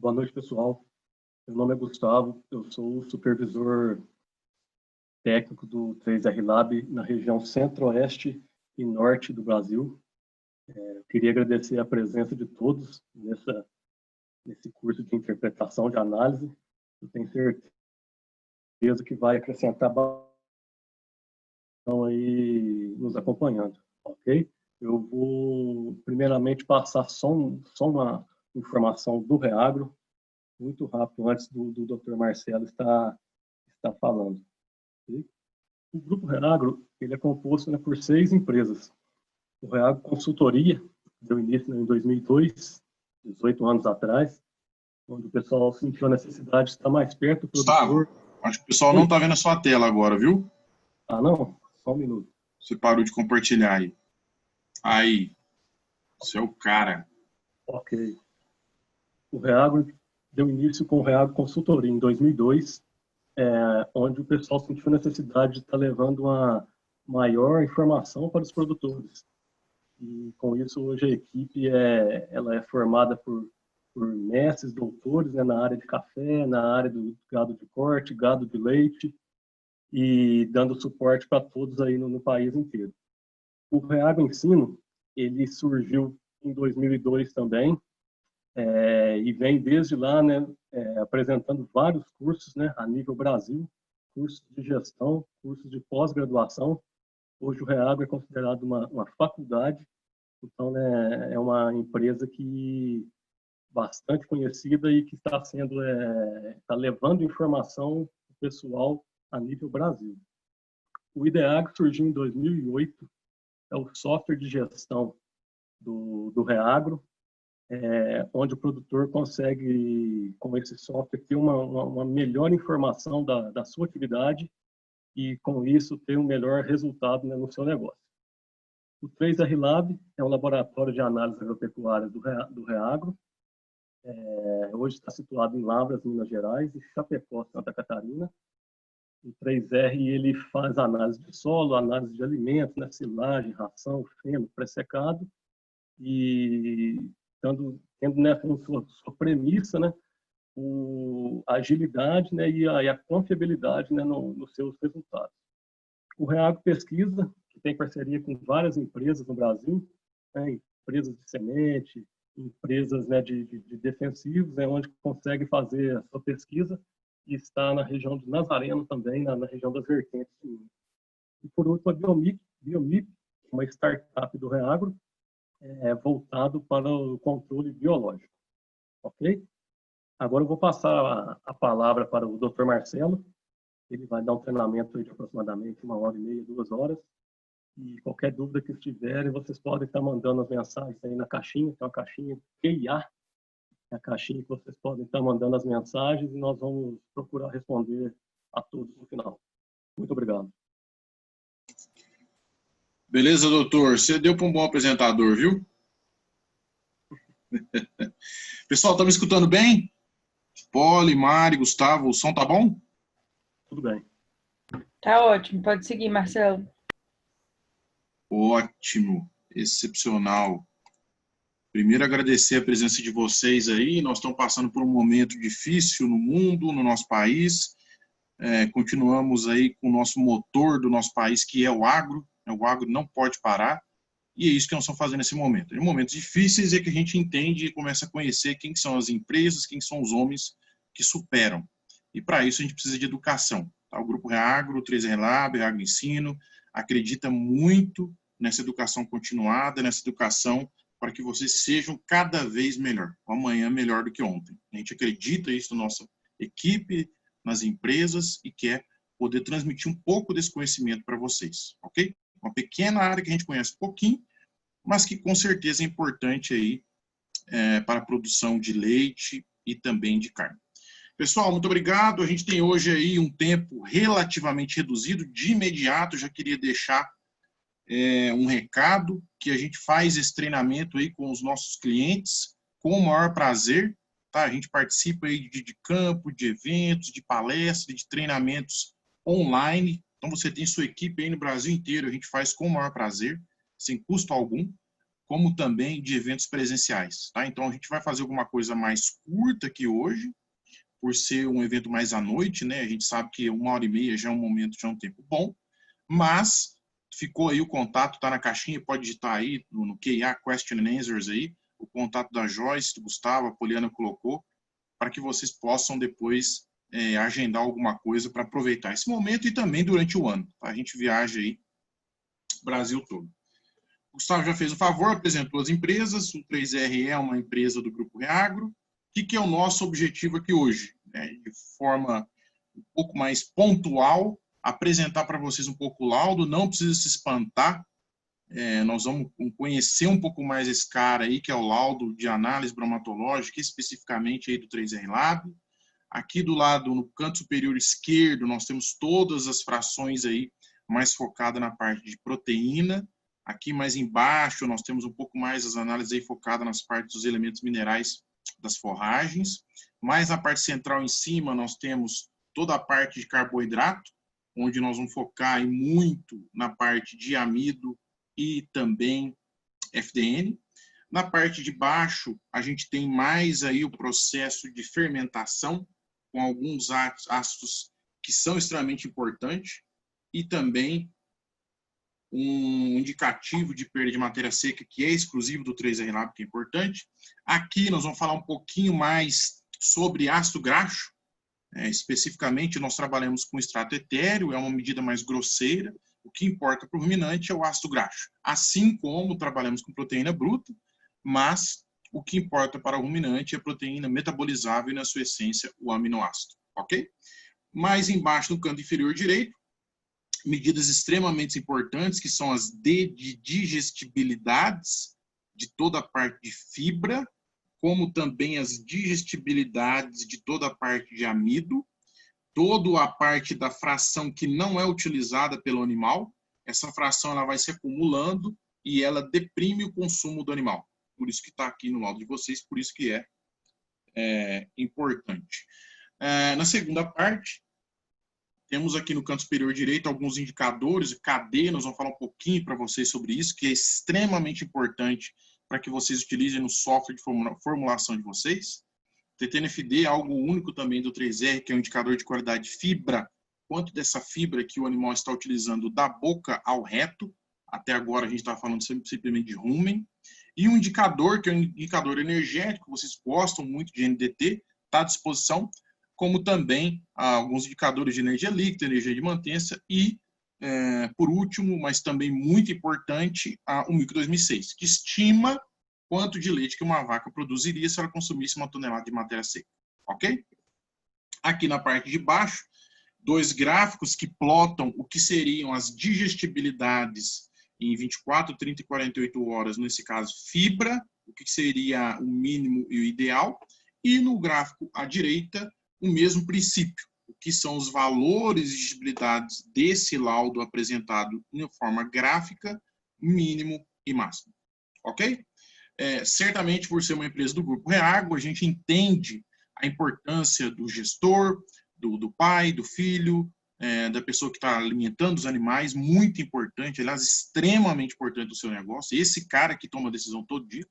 Boa noite, pessoal. Meu nome é Gustavo, eu sou o supervisor técnico do 3R Lab na região centro-oeste e norte do Brasil. Eu queria agradecer a presença de todos nesse curso de interpretação de análise. Eu tenho certeza que vai acrescentar bastante aí nos acompanhando, ok? Eu vou primeiramente passar só uma informação do Reagro, muito rápido, antes do Dr. Marcelo estar falando. Okay? O Grupo Reagro ele é composto, né, por 6 empresas. O Reagro Consultoria deu início, né, em 2002, 18 anos atrás, onde o pessoal sentiu a necessidade de estar mais perto do produtor. Gustavo, acho que o pessoal não está vendo a sua tela agora, viu? Ah, não? Só um minuto. Você parou de compartilhar aí. Aí, você é o cara. Ok. O Reagro deu início com o Reagro Consultoria em 2002, onde o pessoal sentiu a necessidade de estar levando uma maior informação para os produtores. E com isso, hoje a equipe ela é formada por mestres, doutores, né, na área de café, na área do gado de corte, gado de leite, e dando suporte para todos aí no país inteiro. O Reagro Ensino, ele surgiu em 2002 também, e vem desde lá, né, apresentando vários cursos, né, a nível Brasil, cursos de gestão, cursos de pós-graduação. Hoje o Reagro é considerado uma faculdade, então, né, é uma empresa que bastante conhecida e que está levando informação pessoal a nível Brasil. O IDEAG surgiu em 2008, é o software de gestão do Reagro, onde o produtor consegue, com esse software, ter uma melhor informação da sua atividade e, com isso, ter um melhor resultado, né, no seu negócio. O 3R Lab é um laboratório de análise agropecuária do Reagro. Hoje está situado em Lavras, Minas Gerais, e Chapecó, Santa Catarina. O 3R ele faz análise de solo, análise de alimentos, né, silagem, ração, feno, pré-secado, e tendo, né, como sua premissa, né, a agilidade, né, e a confiabilidade, né, nos seus resultados. O Reagro Pesquisa, que tem parceria com várias empresas no Brasil, né, empresas de semente, empresas, né, de defensivos, onde consegue fazer a sua pesquisa, e está na região de Nazareno também, na região das vertentes. E por último, a Biomip, uma startup do Reagro, voltado para o controle biológico. Ok? Agora eu vou passar a palavra para o Dr. Marcelo. Ele vai dar um treinamento de aproximadamente 1h30, 2 horas. E qualquer dúvida que tiverem, vocês podem estar mandando as mensagens aí na caixinha, que é uma caixinha QIA, é a caixinha que vocês podem estar mandando as mensagens, e nós vamos procurar responder a todos no final. Muito obrigado. Beleza, doutor? Você deu para um bom apresentador, viu? Pessoal, tá me escutando bem? Poli, Mari, Gustavo, o som tá bom? Tudo bem. Tá ótimo, pode seguir, Marcelo. Ótimo, excepcional. Primeiro, agradecer a presença de vocês aí. Nós estamos passando por um momento difícil no mundo, no nosso país. Continuamos aí com o nosso motor do nosso país, que é o agro. O agro não pode parar. E é isso que nós estamos fazendo nesse momento. Em momentos difíceis é que a gente entende e começa a conhecer quem são as empresas, quem são os homens que superam. E para isso a gente precisa de educação. Tá? O Grupo Reagro, o 3R Lab, o Reagro Ensino, acredita muito nessa educação continuada, nessa educação para que vocês sejam cada vez melhor. Amanhã melhor do que ontem. A gente acredita isso na nossa equipe, nas empresas, e quer poder transmitir um pouco desse conhecimento para vocês, ok? Uma pequena área que a gente conhece um pouquinho, mas que com certeza é importante aí para a produção de leite e também de carne. Pessoal, muito obrigado. A gente tem hoje aí um tempo relativamente reduzido. De imediato, já queria deixar um recado, que a gente faz esse treinamento aí com os nossos clientes com o maior prazer. Tá? A gente participa aí de campo, de eventos, de palestras, de treinamentos online. Então, você tem sua equipe aí no Brasil inteiro, a gente faz com o maior prazer, sem custo algum. como também de eventos presenciais. Tá? Então, a gente vai fazer alguma coisa mais curta aqui hoje, por ser um evento mais à noite, né? A gente sabe que 1h30 já é um momento, já é um tempo bom, mas ficou aí o contato, tá na caixinha, pode digitar aí no QA, Question and Answers aí, o contato da Joyce, do Gustavo, a Poliana colocou, para que vocês possam depois agendar alguma coisa para aproveitar esse momento e também durante o ano. Tá? A gente viaja aí Brasil todo. O Gustavo já fez o favor, apresentou as empresas, o 3R é uma empresa do Grupo Reagro. O que é o nosso objetivo aqui hoje? De forma um pouco mais pontual, apresentar para vocês um pouco o laudo, não precisa se espantar, nós vamos conhecer um pouco mais esse cara aí, que é o laudo de análise bromatológica, especificamente aí do 3R Lab. Aqui do lado, no canto superior esquerdo, nós temos todas as frações aí, mais focada na parte de proteína. Aqui mais embaixo, nós temos um pouco mais as análises aí focadas nas partes dos elementos minerais das forragens. Mais na parte central em cima, nós temos toda a parte de carboidrato, onde nós vamos focar aí muito na parte de amido e também FDN. Na parte de baixo, a gente tem mais aí o processo de fermentação, com alguns ácidos que são extremamente importantes, e também um indicativo de perda de matéria seca, que é exclusivo do 3R Lab, que é importante. Aqui nós vamos falar um pouquinho mais sobre ácido graxo. Especificamente, nós trabalhamos com extrato etéreo, é uma medida mais grosseira. O que importa para o ruminante é o ácido graxo. Assim como trabalhamos com proteína bruta, mas o que importa para o ruminante é a proteína metabolizável e, na sua essência, o aminoácido. Ok? Mais embaixo, no canto inferior direito, medidas extremamente importantes, que são as de digestibilidades de toda a parte de fibra, como também as digestibilidades de toda a parte de amido, toda a parte da fração que não é utilizada pelo animal. Essa fração ela vai se acumulando e ela deprime o consumo do animal. Por isso que está aqui no laudo de vocês, por isso que é importante. Na segunda parte, temos aqui no canto superior direito alguns indicadores, KD, nós vamos falar um pouquinho para vocês sobre isso, que é extremamente importante para que vocês utilizem no software de formulação de vocês. TTNFD é algo único também do 3R, que é um indicador de qualidade de fibra, quanto dessa fibra que o animal está utilizando da boca ao reto. Até agora a gente está falando simplesmente de rumen. E um indicador, que é um indicador energético, vocês gostam muito de NDT, está à disposição, como também alguns indicadores de energia líquida, energia de mantença e, por último, mas também muito importante, o Micro 2006, que estima quanto de leite que uma vaca produziria se ela consumisse 1 tonelada de matéria seca. Ok? Aqui na parte de baixo, 2 gráficos que plotam o que seriam as digestibilidades em 24, 30 e 48 horas, nesse caso, fibra, o que seria o mínimo e o ideal, e no gráfico à direita, o mesmo princípio, o que são os valores de digestibilidades desse laudo apresentado em forma gráfica, mínimo e máximo. Ok? Certamente, por ser uma empresa do Grupo Reagro, a gente entende a importância do gestor, do pai, do filho, da pessoa que está alimentando os animais, muito importante, aliás, extremamente importante do seu negócio, esse cara que toma a decisão todo dia,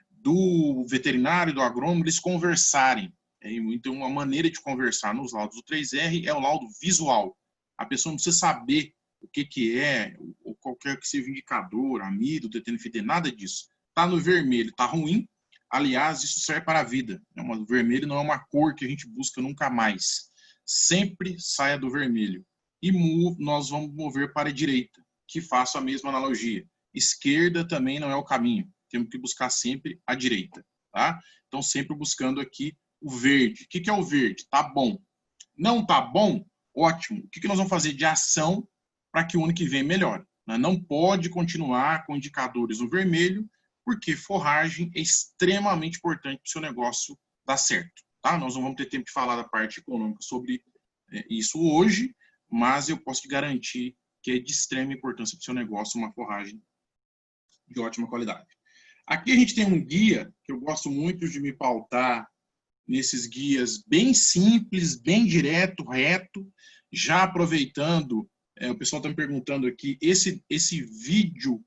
do veterinário, do agrônomo, eles conversarem. Então, uma maneira de conversar nos laudos do 3R é o laudo visual. A pessoa não precisa saber o que é, ou qualquer que seja o indicador, amido, TTNFD, nada disso. Está no vermelho, está ruim. Aliás, isso serve para a vida. O vermelho não é uma cor que a gente busca nunca mais. Sempre saia do vermelho. E nós vamos mover para a direita, que faço a mesma analogia. Esquerda também não é o caminho. Temos que buscar sempre a direita. Tá? Então, sempre buscando aqui o verde. O que é o verde? Tá bom. Não tá bom? Ótimo. O que nós vamos fazer de ação para que o ano que vem melhore? Não pode continuar com indicadores no vermelho, porque forragem é extremamente importante para o seu negócio dar certo. Tá? Nós não vamos ter tempo de falar da parte econômica sobre isso hoje, mas eu posso te garantir que é de extrema importância para o seu negócio uma forragem de ótima qualidade. Aqui a gente tem um guia, que eu gosto muito de me pautar nesses guias bem simples, bem direto, reto, já aproveitando, o pessoal está me perguntando aqui, esse vídeo,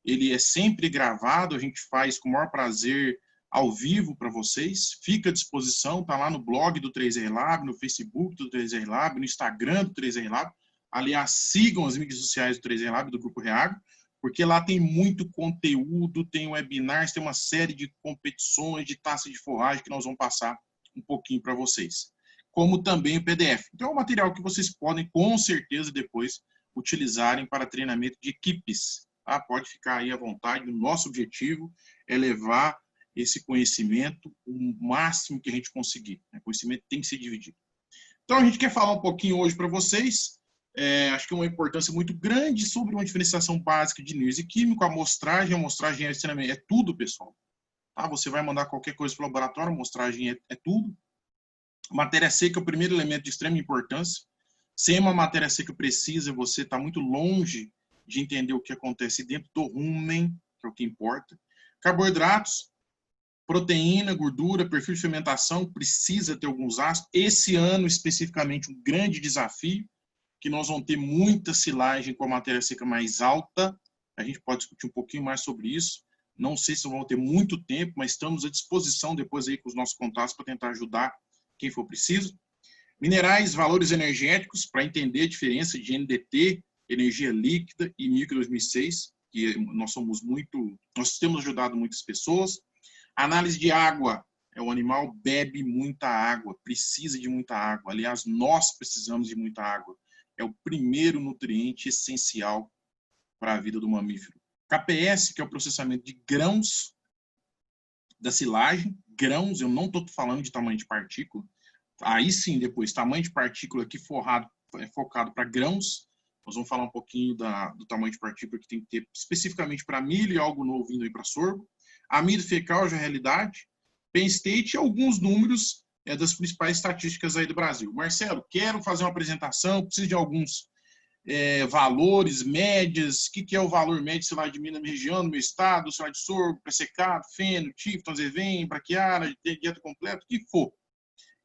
ele é sempre gravado, a gente faz com o maior prazer ao vivo para vocês, fica à disposição, tá lá no blog do 3R Lab, no Facebook do 3R Lab, no Instagram do 3R Lab. Aliás, sigam as mídias sociais do 3R Lab, do Grupo Reagro, porque lá tem muito conteúdo, tem webinars, tem uma série de competições, de taça de forragem que nós vamos passar um pouquinho para vocês. Como também o PDF. Então é um material que vocês podem, com certeza, depois utilizarem para treinamento de equipes. Tá? Pode ficar aí à vontade. O nosso objetivo é levar esse conhecimento o máximo que a gente conseguir. O conhecimento tem que ser dividido. Então, a gente quer falar um pouquinho hoje para vocês, acho que é uma importância muito grande sobre uma diferenciação básica de NIRS e químico. A amostragem é tudo, pessoal. Tá? Você vai mandar qualquer coisa para o laboratório, a amostragem é tudo. Matéria seca é o primeiro elemento de extrema importância. Sem uma matéria seca precisa, você está muito longe de entender o que acontece dentro do rumen, que é o que importa. Carboidratos, proteína, gordura, perfil de fermentação, precisa ter alguns ácidos. Esse ano, especificamente, um grande desafio, que nós vamos ter muita silagem com a matéria seca mais alta. A gente pode discutir um pouquinho mais sobre isso. Não sei se vamos ter muito tempo, mas estamos à disposição depois aí com os nossos contatos para tentar ajudar quem for preciso. Minerais, valores energéticos, para entender a diferença de NDT, energia líquida, e MILC 2006, que nós temos ajudado muitas pessoas. Análise de água. O animal bebe muita água, precisa de muita água. Aliás, nós precisamos de muita água. É o primeiro nutriente essencial para a vida do mamífero. KPS, que é o processamento de grãos da silagem. Grãos, eu não estou falando de tamanho de partícula. Aí sim, depois, tamanho de partícula aqui focado para grãos. Nós vamos falar um pouquinho do tamanho de partícula que tem que ter especificamente para milho e algo novo vindo aí para sorgo. Amido fecal já é realidade. Penn State e alguns números das principais estatísticas aí do Brasil. Marcelo, quero fazer uma apresentação, preciso de alguns valores, médias. O que é o valor médio, sei lá, de minha região, no meu estado, sei lá, de sorgo, pré-secado, feno, tifton, zevém, braquiara, dieta completa, o que for.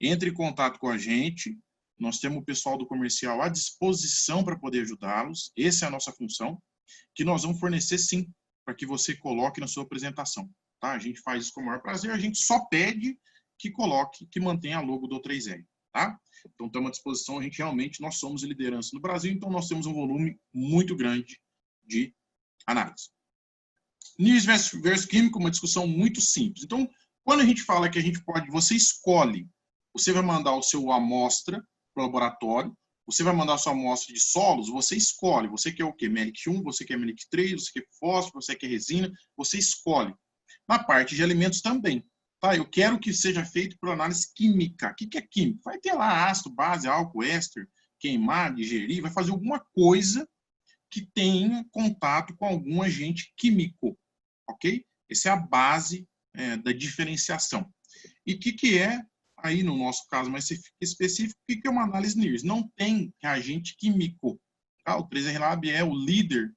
Entre em contato com a gente. Nós temos o pessoal do comercial à disposição para poder ajudá-los. Essa é a nossa função, que nós vamos fornecer sim, para que você coloque na sua apresentação. Tá? A gente faz isso com o maior prazer, a gente só pede que coloque, que mantenha a logo do 3R. Tá? Então, estamos à disposição, nós somos liderança no Brasil, então nós temos um volume muito grande de análise. NIRS versus químico, uma discussão muito simples. Então, quando a gente fala que você escolhe, você vai mandar o seu amostra para o laboratório, você vai mandar a sua amostra de solos, você escolhe, você quer o quê? MELIC 1, você quer MELIC 3, você quer fósforo, você quer resina, você escolhe. Na parte de alimentos também. Tá? Eu quero que seja feito por análise química. O que é químico? Vai ter lá ácido, base, álcool, éster, queimar, digerir, vai fazer alguma coisa que tenha contato com algum agente químico. Ok? Essa é a base da diferenciação. E o que é, aí no nosso caso mais específico, o que é uma análise NIRS? Não tem reagente químico. Tá? O 3R Lab é o líder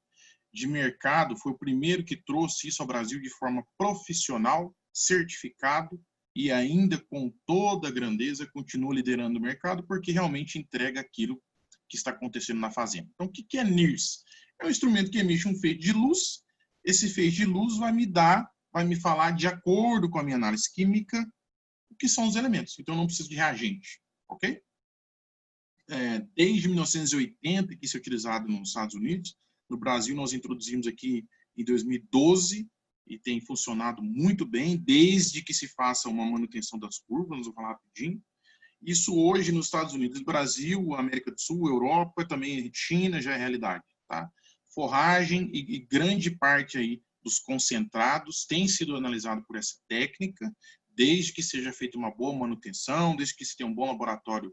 de mercado, foi o primeiro que trouxe isso ao Brasil de forma profissional, certificado, e ainda com toda a grandeza continua liderando o mercado, porque realmente entrega aquilo que está acontecendo na fazenda. Então, o que é NIRS? É um instrumento que emite um feixe de luz. Esse feixe de luz vai me falar, de acordo com a minha análise química, o que são os elementos. Então, eu não preciso de reagente, ok? Desde 1980, que isso é utilizado nos Estados Unidos. No Brasil, nós introduzimos aqui em 2012 e tem funcionado muito bem, desde que se faça uma manutenção das curvas, nós vamos falar rapidinho. Isso hoje nos Estados Unidos, Brasil, América do Sul, Europa, também China já é realidade. Tá? Forragem e grande parte aí dos concentrados tem sido analisado por essa técnica, desde que seja feita uma boa manutenção, desde que se tenha um bom laboratório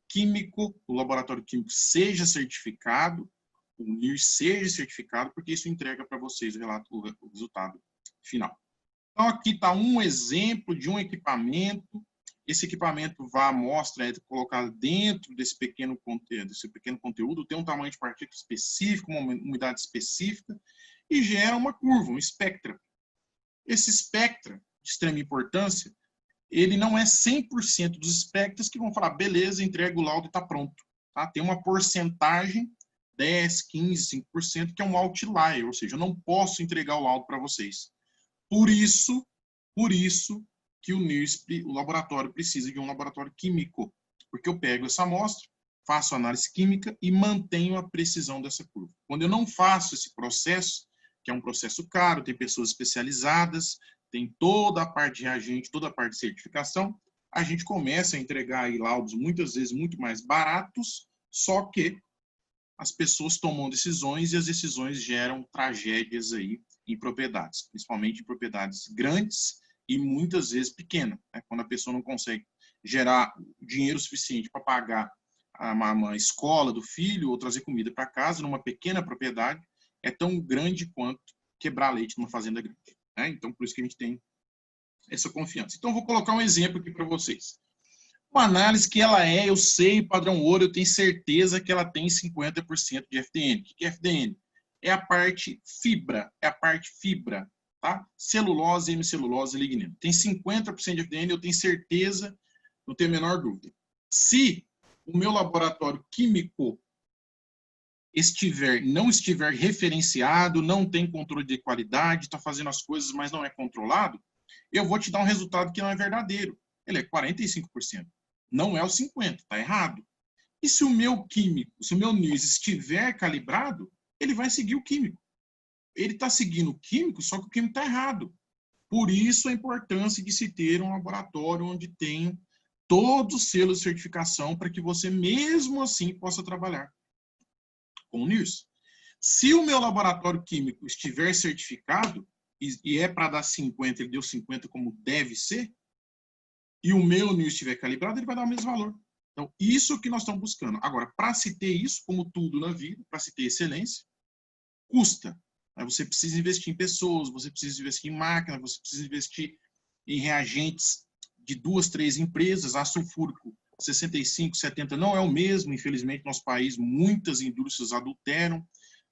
químico, o laboratório químico seja certificado, o NIRS seja certificado, porque isso entrega para vocês o resultado final. Então, aqui está um exemplo de um equipamento. Esse equipamento vai à amostra, é colocado dentro desse pequeno conteúdo, tem um tamanho de partícula específico, uma umidade específica, e gera uma curva, um espectra. Esse espectra, de extrema importância, ele não é 100% dos espectros que vão falar, beleza, entrega o laudo e está pronto. Tá? Tem uma porcentagem 10, 15, 5%, que é um outlier, ou seja, eu não posso entregar o laudo para vocês. Por isso que o NIRS, o laboratório, precisa de um laboratório químico, porque eu pego essa amostra, faço análise química e mantenho a precisão dessa curva. Quando eu não faço esse processo, que é um processo caro, tem pessoas especializadas, tem toda a parte de reagente, toda a parte de certificação, a gente começa a entregar aí laudos muitas vezes muito mais baratos, só que as pessoas tomam decisões e as decisões geram tragédias aí em propriedades, principalmente em propriedades grandes e muitas vezes pequenas, né? Quando a pessoa não consegue gerar dinheiro suficiente para pagar uma escola do filho ou trazer comida para casa numa pequena propriedade, é tão grande quanto quebrar leite numa fazenda grande, né? Então, por isso que a gente tem essa confiança. Então, eu vou colocar um exemplo aqui para vocês. Uma análise que ela eu sei, padrão ouro, eu tenho certeza que ela tem 50% de FDN. O que é FDN? É a parte fibra, tá? Celulose, hemicelulose, lignino. Tem 50% de FDN, eu tenho certeza, não tenho a menor dúvida. Se o meu laboratório químico não estiver referenciado, não tem controle de qualidade, está fazendo as coisas, mas não é controlado, eu vou te dar um resultado que não é verdadeiro. Ele é 45%. Não é o 50%, está errado. E se o meu químico, se o meu NIRS estiver calibrado, ele vai seguir o químico. Ele está seguindo o químico, só que o químico está errado. Por isso a importância de se ter um laboratório onde tenha todos os selos de certificação para que você mesmo assim possa trabalhar com o NIRS. Se o meu laboratório químico estiver certificado, e é para dar 50, ele deu 50 como deve ser, e o meu NIRS estiver calibrado, ele vai dar o mesmo valor. Então, isso que nós estamos buscando. Agora, para se ter isso, como tudo na vida, para se ter excelência, custa. Você precisa investir em pessoas, você precisa investir em máquina, você precisa investir em reagentes de 2, 3 empresas. Ácido sulfúrico 65, 70 não é o mesmo, infelizmente, no nosso país, muitas indústrias adulteram,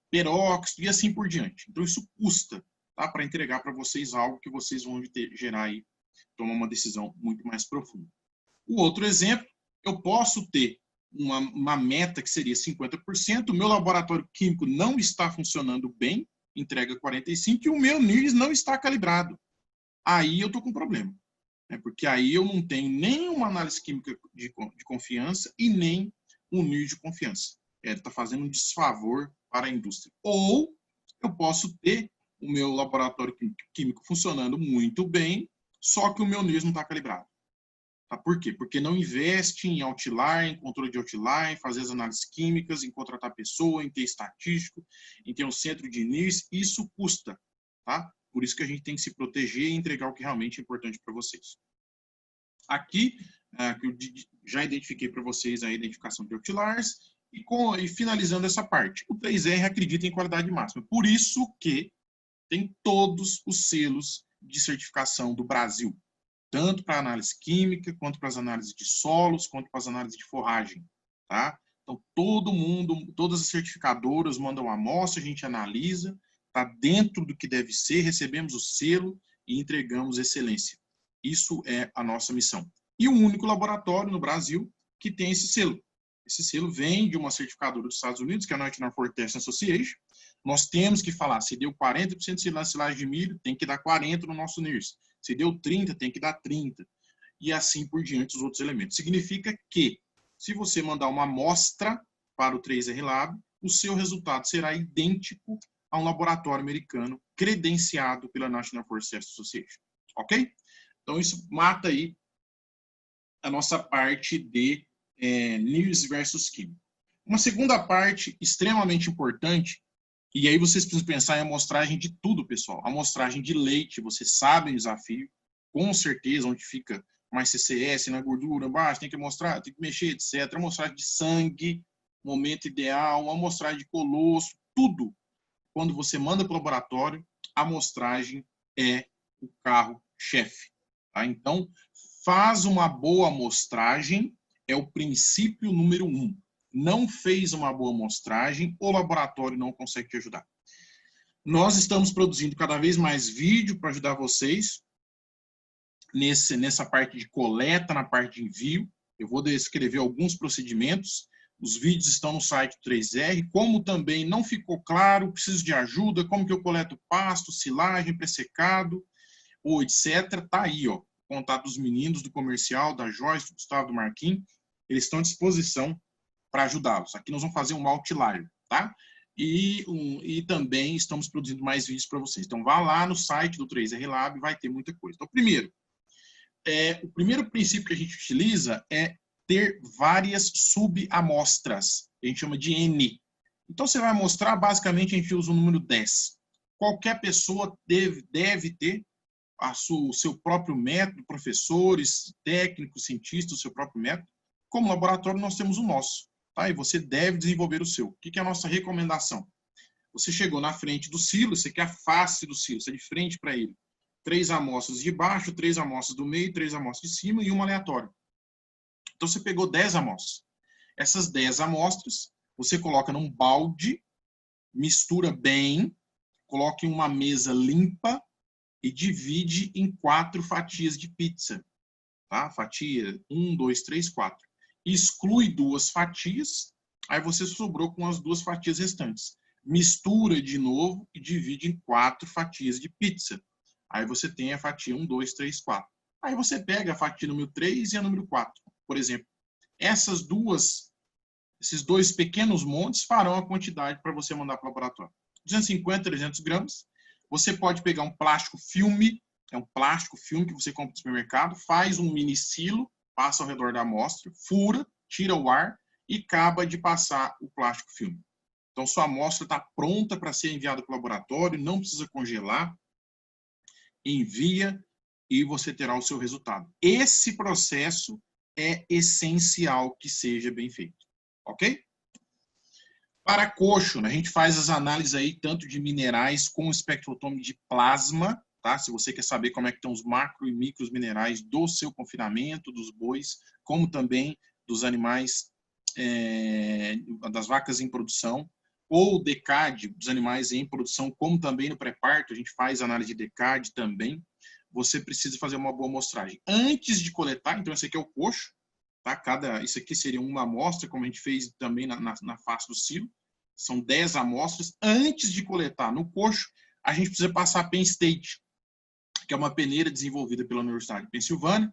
peróxido e assim por diante. Então, isso custa, tá? Para entregar para vocês algo que vocês vão gerar aí, tomar uma decisão muito mais profunda. O outro exemplo, eu posso ter uma meta que seria 50%, o meu laboratório químico não está funcionando bem, entrega 45%, e o meu NIRS não está calibrado. Aí eu estou com problema, né? Porque aí eu não tenho nem uma análise química de confiança e nem um NIRS de confiança. Ele está fazendo um desfavor para a indústria. Ou eu posso ter o meu laboratório químico funcionando muito bem, só que o meu NIRS não está calibrado. Tá? Por quê? Porque não investe em outline, em controle de outline, fazer as análises químicas, em contratar pessoa, em ter estatístico, em ter um centro de NIRS. Isso custa. Tá? Por isso que a gente tem que se proteger e entregar o que realmente é importante para vocês. Aqui, que eu já identifiquei para vocês a identificação de outliers, e finalizando essa parte, o 3R acredita em qualidade máxima. Por isso que tem todos os selos de certificação do Brasil, tanto para análise química, quanto para as análises de solos, quanto para as análises de forragem, tá? Então, todo mundo, todas as certificadoras mandam uma amostra, a gente analisa, está dentro do que deve ser, recebemos o selo e entregamos excelência. Isso é a nossa missão. E o único laboratório no Brasil que tem esse selo. Esse selo vem de uma certificadora dos Estados Unidos, que é a National Forest Testing Association. Nós temos que falar, se deu 40% de silagem de milho, tem que dar 40% no nosso NIRS. Se deu 30%, tem que dar 30%. E assim por diante os outros elementos. Significa que, se você mandar uma amostra para o 3R Lab, o seu resultado será idêntico a um laboratório americano credenciado pela National Forest Testing Association. Ok? Então, isso mata aí a nossa parte de NIRS versus químico. Uma segunda parte extremamente importante, e aí vocês precisam pensar em amostragem de tudo, pessoal. Amostragem de leite, vocês sabem o desafio, com certeza, onde fica mais CCS na gordura, embaixo, tem que mostrar, tem que mexer, etc. Amostragem de sangue, momento ideal, amostragem de colosso, tudo. Quando você manda para o laboratório, a amostragem é o carro-chefe. Tá? Então, faz uma boa amostragem, é o princípio número 1. Não fez uma boa amostragem, o laboratório não consegue te ajudar. Nós estamos produzindo cada vez mais vídeo para ajudar vocês nessa parte de coleta, na parte de envio. Eu vou descrever alguns procedimentos, Os vídeos estão no site do 3R. Como também não ficou claro, preciso de ajuda, como que eu coleto pasto, silagem, pré-secado, ou etc. Tá aí, ó, o contato dos meninos do comercial, da Joyce, do Gustavo, do Marquinhos. Eles estão à disposição para ajudá-los. Aqui nós vamos fazer um outlier, tá? E também estamos produzindo mais vídeos para vocês. Então, vá lá no site do 3R Lab, vai ter muita coisa. Então, o primeiro princípio que a gente utiliza é ter várias subamostras. A gente chama de N. Então, você vai mostrar, basicamente, a gente usa o número 10. Qualquer pessoa deve ter o seu próprio método, professores, técnicos, cientistas, o seu próprio método. Como laboratório, nós temos o nosso. Tá? E você deve desenvolver o seu. O que é a nossa recomendação? Você chegou na frente do silo, você quer a face do silo, você é de frente para ele. 3 amostras de baixo, 3 amostras do meio, 3 amostras de cima e uma aleatória. Então, você pegou 10 amostras. Essas 10 amostras, você coloca num balde, mistura bem, coloca em uma mesa limpa e divide em 4 fatias de pizza. Tá? Fatia 1, 2, 3, 4. Exclui 2 fatias, aí você sobrou com as 2 fatias restantes. Mistura de novo e divide em 4 fatias de pizza. Aí você tem a fatia 1, 2, 3, 4. Aí você pega a fatia número 3 e a número 4. Por exemplo, esses 2 pequenos montes farão a quantidade para você mandar para o laboratório. 250, 300 gramas. Você pode pegar um plástico filme, é um plástico filme que você compra no supermercado, faz um mini silo, passa ao redor da amostra, fura, tira o ar e acaba de passar o plástico filme. Então, sua amostra está pronta para ser enviada para o laboratório, não precisa congelar, envia e você terá o seu resultado. Esse processo é essencial que seja bem feito, ok? Para coxo, né, a gente faz as análises aí tanto de minerais com espectrotômetro de plasma, tá? Se você quer saber como é que estão os macro e micros minerais do seu confinamento, dos bois, como também dos animais, das vacas em produção, ou DECAD dos animais em produção, como também no pré-parto, a gente faz análise de DECAD também. Você precisa fazer uma boa amostragem. Antes de coletar, então esse aqui é o coxo, tá? Isso aqui seria uma amostra, como a gente fez também na face do silo. São 10 amostras. Antes de coletar no coxo, a gente precisa passar a Penn State, que é uma peneira desenvolvida pela Universidade de Pensilvânia,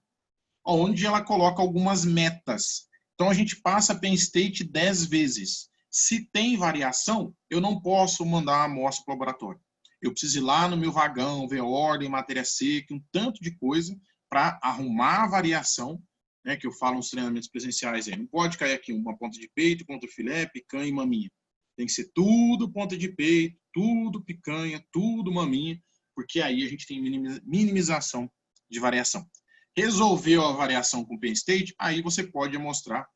onde ela coloca algumas metas. Então, a gente passa a Penn State 10 vezes. Se tem variação, eu não posso mandar a amostra para o laboratório. Eu preciso ir lá no meu vagão, ver ordem, matéria seca, um tanto de coisa para arrumar a variação, né, que eu falo nos treinamentos presenciais. Aí. Não pode cair aqui uma ponta de peito, ponta filé, picanha e maminha. Tem que ser tudo ponta de peito, tudo picanha, tudo maminha, porque aí a gente tem minimização de variação. Resolveu a variação com Penn State, aí você pode amostrar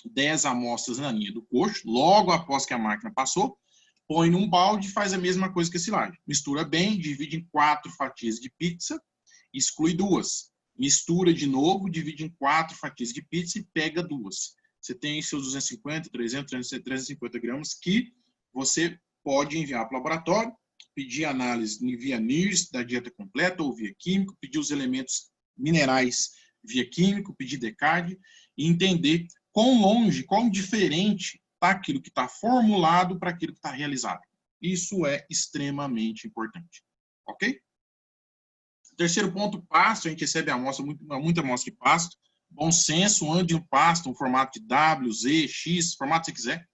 10 amostras na linha do coxo, logo após que a máquina passou, põe num balde e faz a mesma coisa que a silagem. Mistura bem, divide em 4 fatias de pizza, exclui 2. Mistura de novo, divide em 4 fatias de pizza e pega 2. Você tem seus 250, 300, 350 gramas que você pode enviar para o laboratório, pedir análise via NIRS da dieta completa ou via químico, pedir os elementos minerais via químico, pedir DECAD e entender quão longe, quão diferente está aquilo que está formulado para aquilo que está realizado. Isso é extremamente importante. Ok? Terceiro ponto, pasto. A gente recebe muita amostra de pasto. Bom senso, ande no pasto, um formato de W, Z, X, formato que você quiser.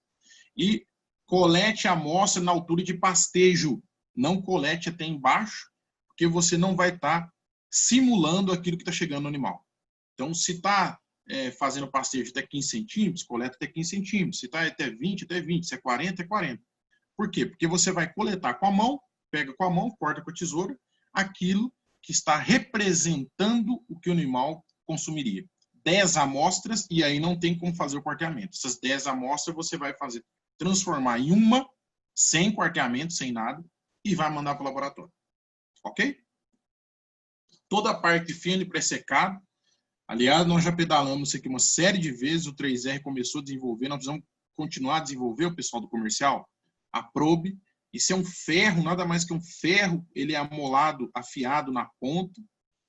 E colete a amostra na altura de pastejo. Não colete até embaixo, porque você não vai estar simulando aquilo que está chegando no animal. Então, se está fazendo pastejo até 15 centímetros, coleta até 15 centímetros. Se está até 20, até 20. Se é 40, é 40. Por quê? Porque você vai coletar com a mão, pega com a mão, corta com a tesoura, aquilo que está representando o que o animal consumiria. 10 amostras, e aí não tem como fazer o quarteamento. Essas 10 amostras você vai transformar em uma, sem quarteamento, sem nada, e vai mandar para o laboratório. Ok? Toda a parte de feno e pré-secado. Aliás, nós já pedalamos isso aqui uma série de vezes, o 3R começou a desenvolver, nós precisamos continuar a desenvolver, o pessoal do comercial, a probe. Isso é um ferro, nada mais que um ferro, ele é amolado, afiado na ponta.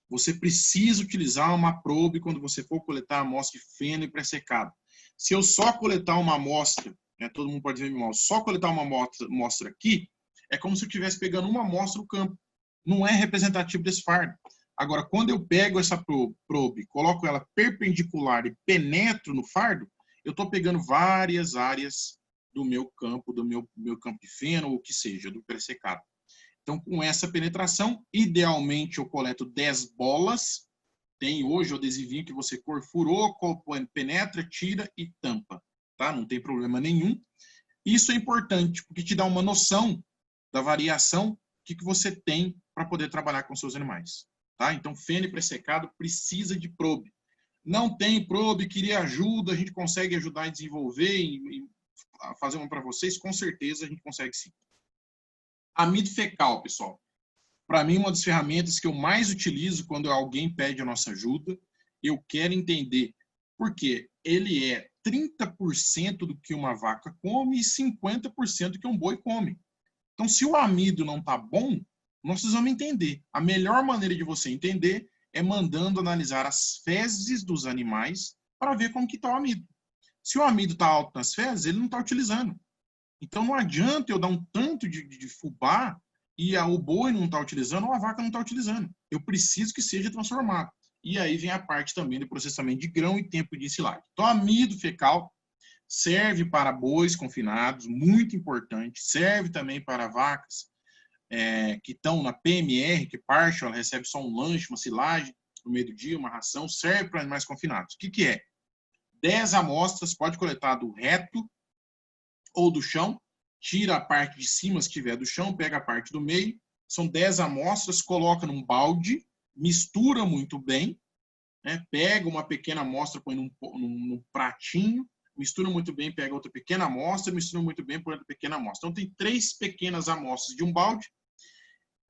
Você precisa utilizar uma probe quando você for coletar a amostra de feno e pré-secado. Se eu só coletar uma amostra, né, todo mundo pode ver meu mouse, só coletar uma amostra aqui, é como se eu estivesse pegando uma amostra do campo. Não é representativo desse fardo. Agora, quando eu pego essa probe, coloco ela perpendicular e penetro no fardo, eu estou pegando várias áreas do meu campo campo de feno, ou o que seja, do pré-secado. Então, com essa penetração, idealmente eu coleto 10 bolas. Tem hoje o adesivinho que você furou, penetra, tira e tampa. Tá? Não tem problema nenhum. Isso é importante, porque te dá uma noção da variação que você tem para poder trabalhar com seus animais. Tá? Então, feno e pré-secado precisa de probe. Não tem probe, queria ajuda, a gente consegue ajudar a desenvolver e fazer uma para vocês, com certeza a gente consegue sim. Amido fecal, pessoal. Para mim, uma das ferramentas que eu mais utilizo quando alguém pede a nossa ajuda, eu quero entender por quê. Ele é 30% do que uma vaca come e 50% do que um boi come. Então, se o amido não está bom, nós precisamos entender. A melhor maneira de você entender é mandando analisar as fezes dos animais para ver como que está o amido. Se o amido está alto nas fezes, ele não está utilizando. Então, não adianta eu dar um tanto de fubá e o boi não está utilizando ou a vaca não está utilizando. Eu preciso que seja transformado. E aí vem a parte também do processamento de grão e tempo de ensilagem. Então, amido fecal serve para bois confinados, muito importante. Serve também para vacas que estão na PMR, que parte, ela recebe só um lanche, uma silagem no meio do dia, uma ração. Serve para animais confinados. O que é? 10 amostras, pode coletar do reto ou do chão, tira a parte de cima se tiver do chão, pega a parte do meio, são 10 amostras, coloca num balde, mistura muito bem, né? Pega uma pequena amostra, põe num pratinho, mistura muito bem, pega outra pequena amostra, mistura muito bem, põe outra pequena amostra. Então tem 3 pequenas amostras de um balde,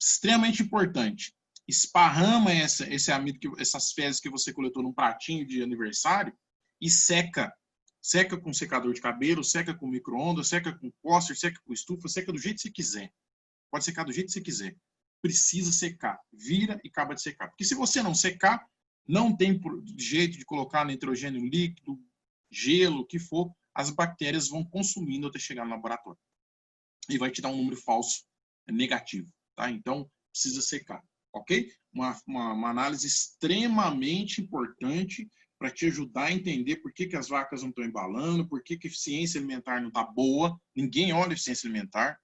extremamente importante. Esparrama esse amido, essas fezes que você coletou num pratinho de aniversário e seca. Seca com secador de cabelo, seca com micro-ondas, seca com coster, seca com estufa, seca do jeito que você quiser. Pode secar do jeito que você quiser. Precisa secar. Vira e acaba de secar. Porque se você não secar, não tem jeito de colocar nitrogênio líquido, gelo, o que for, as bactérias vão consumindo até chegar no laboratório. E vai te dar um número falso negativo. Tá? Então, precisa secar. Ok? Uma análise extremamente importante para te ajudar a entender por que as vacas não estão embalando, por que a eficiência alimentar não está boa. Ninguém olha a eficiência alimentar,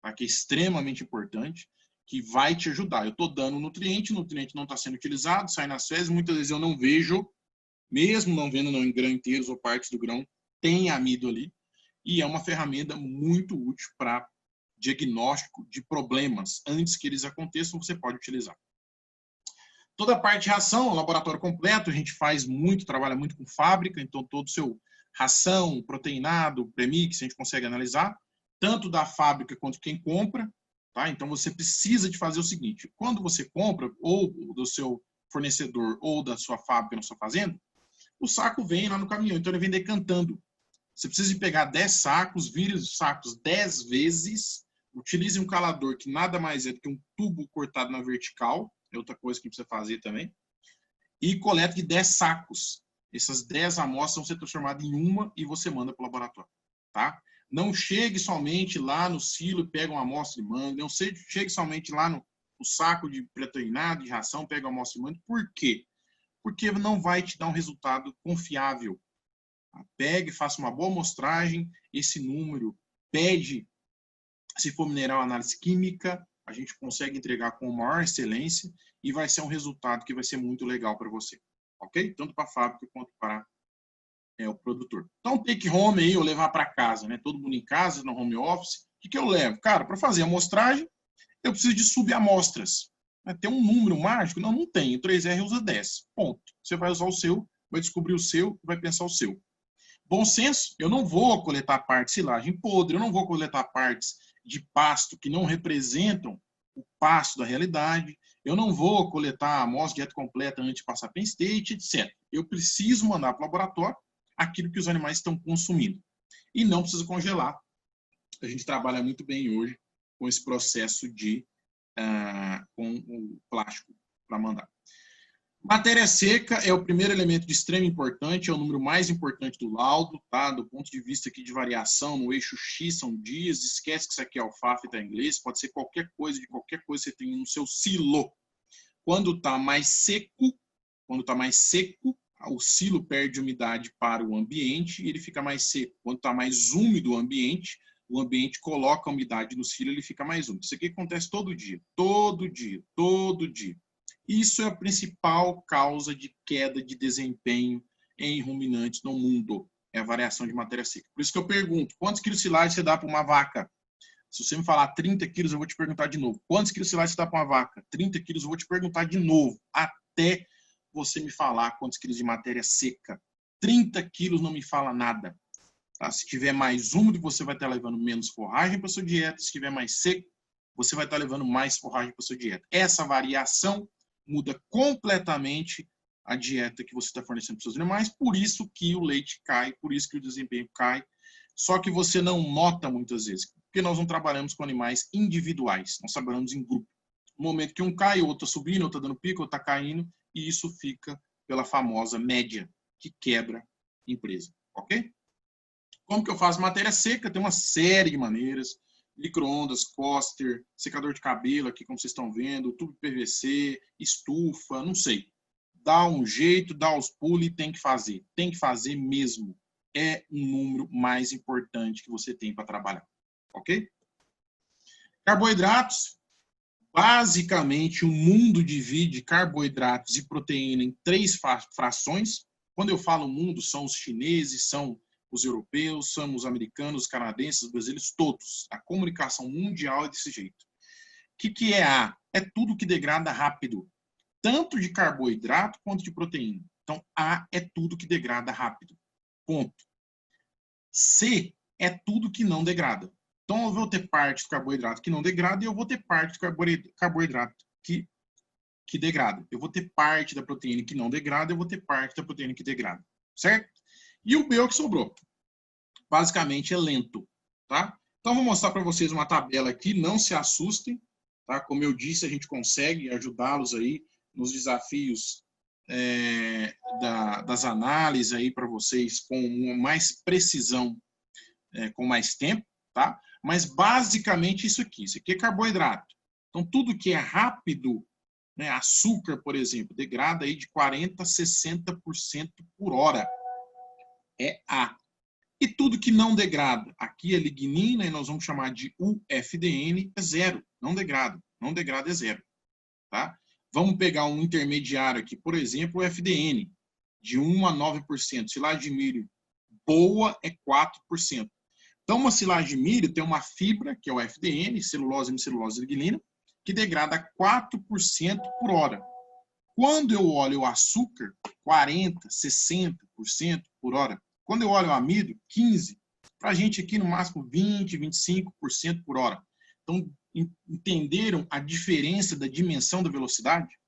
tá? Que é extremamente importante, que vai te ajudar. Eu estou dando o nutriente não está sendo utilizado, sai nas fezes, muitas vezes eu não vejo, mesmo não vendo em grão inteiros ou partes do grão, tem amido ali, e é uma ferramenta muito útil para diagnóstico de problemas. Antes que eles aconteçam, você pode utilizar. Toda a parte de ração, laboratório completo, a gente faz muito, trabalha muito com fábrica, então todo o seu ração, proteinado, premix, a gente consegue analisar, tanto da fábrica quanto quem compra, tá? Então você precisa de fazer o seguinte, quando você compra, ou do seu fornecedor, ou da sua fábrica na sua fazenda, o saco vem lá no caminhão, então ele vem decantando. Você precisa de pegar 10 sacos, vire os sacos 10 vezes, utilize um calador que nada mais é do que um tubo cortado na vertical, é outra coisa que precisa fazer também, e coleta de 10 sacos. Essas 10 amostras vão ser transformadas em uma e você manda para o laboratório. Tá? Não chegue somente lá no silo e pega uma amostra e manda. Não chegue somente lá no saco de proteinado, de ração, pega uma amostra e manda. Por quê? Porque não vai te dar um resultado confiável. Pegue, faça uma boa amostragem, esse número pede, se for mineral, análise química, a gente consegue entregar com maior excelência e vai ser um resultado que vai ser muito legal para você, ok? Tanto para a fábrica quanto para o produtor. Então, take home aí, eu levar para casa, né? Todo mundo em casa, no home office. O que eu levo? Cara, para fazer a amostragem, eu preciso de subamostras. Tem um número mágico? Não, não tem. O 3R usa 10. Ponto. Você vai usar o seu, vai descobrir o seu, vai pensar o seu. Bom senso, eu não vou coletar parte de silagem podre, eu não vou coletar partes de pasto que não representam o pasto da realidade, eu não vou coletar a amostra dieta completa antes de passar Penn State, etc. Eu preciso mandar para o laboratório aquilo que os animais estão consumindo. E não precisa congelar. A gente trabalha muito bem hoje com esse processo com o plástico para mandar. Matéria seca é o primeiro elemento de extrema importância, é o número mais importante do laudo, tá? Do ponto de vista aqui de variação, no eixo X são dias, esquece que isso aqui é alfafa e está em inglês, pode ser qualquer coisa, de qualquer coisa que você tem no seu silo. Quando está mais seco, o silo perde umidade para o ambiente e ele fica mais seco. Quando está mais úmido o ambiente coloca a umidade no silo e ele fica mais úmido. Isso aqui acontece todo dia. Isso é a principal causa de queda de desempenho em ruminantes no mundo. É a variação de matéria seca. Por isso que eu pergunto, quantos quilos de silagem você dá para uma vaca? Se você me falar 30 quilos, eu vou te perguntar de novo. Quantos quilos de silagem você dá para uma vaca? 30 quilos, eu vou te perguntar de novo. Até você me falar quantos quilos de matéria seca. 30 quilos não me fala nada. Tá? Se tiver mais úmido, você vai estar levando menos forragem para a sua dieta. Se tiver mais seco, você vai estar levando mais forragem para a sua dieta. Essa variação muda completamente a dieta que você está fornecendo para os seus animais, por isso que o leite cai, por isso que o desempenho cai. Só que você não nota muitas vezes, porque nós não trabalhamos com animais individuais, nós trabalhamos em grupo. No momento que um cai, o outro está subindo, o outro está dando pico, o outro está caindo, e isso fica pela famosa média, que quebra a empresa, ok? Como que eu faço matéria seca? Tem uma série de maneiras. Micro-ondas, coaster, secador de cabelo aqui, como vocês estão vendo, tubo PVC, estufa, não sei. Dá um jeito, dá os pulos e tem que fazer. Tem que fazer mesmo. É um número mais importante que você tem para trabalhar. Ok? Carboidratos. Basicamente, o mundo divide carboidratos e proteína em 3 frações. Quando eu falo mundo, são os chineses, são os europeus, são os americanos, os canadenses, os brasileiros, todos. A comunicação mundial é desse jeito. O que é A? É tudo que degrada rápido, tanto de carboidrato quanto de proteína. Então, A é tudo que degrada rápido. Ponto. C é tudo que não degrada. Então, eu vou ter parte do carboidrato que não degrada e eu vou ter parte do carboidrato que degrada. Eu vou ter parte da proteína que não degrada, eu vou ter parte da proteína que degrada. Certo? E o B é o que sobrou. Basicamente é lento, tá? Então, vou mostrar para vocês uma tabela aqui, não se assustem, tá? Como eu disse, a gente consegue ajudá-los aí nos desafios das análises aí para vocês com mais precisão, com mais tempo, tá? Mas basicamente isso aqui é carboidrato. Então, tudo que é rápido, né, açúcar, por exemplo, degrada aí de 40% a 60% por hora. É A. E tudo que não degrada, aqui é lignina, e nós vamos chamar de UFDN, é zero, não degrada. Não degrada é zero. Tá? Vamos pegar um intermediário aqui, por exemplo, o FDN, de 1 a 9%. Silagem de milho boa é 4%. Então, uma silagem de milho tem uma fibra, que é o FDN, celulose, hemicelulose, lignina, que degrada 4% por hora. Quando eu olho o açúcar, 40%, 60% por hora. Quando eu olho o amido, 15%. Para a gente aqui, no máximo, 20%, 25% por hora. Então, entenderam a diferença da dimensão da velocidade?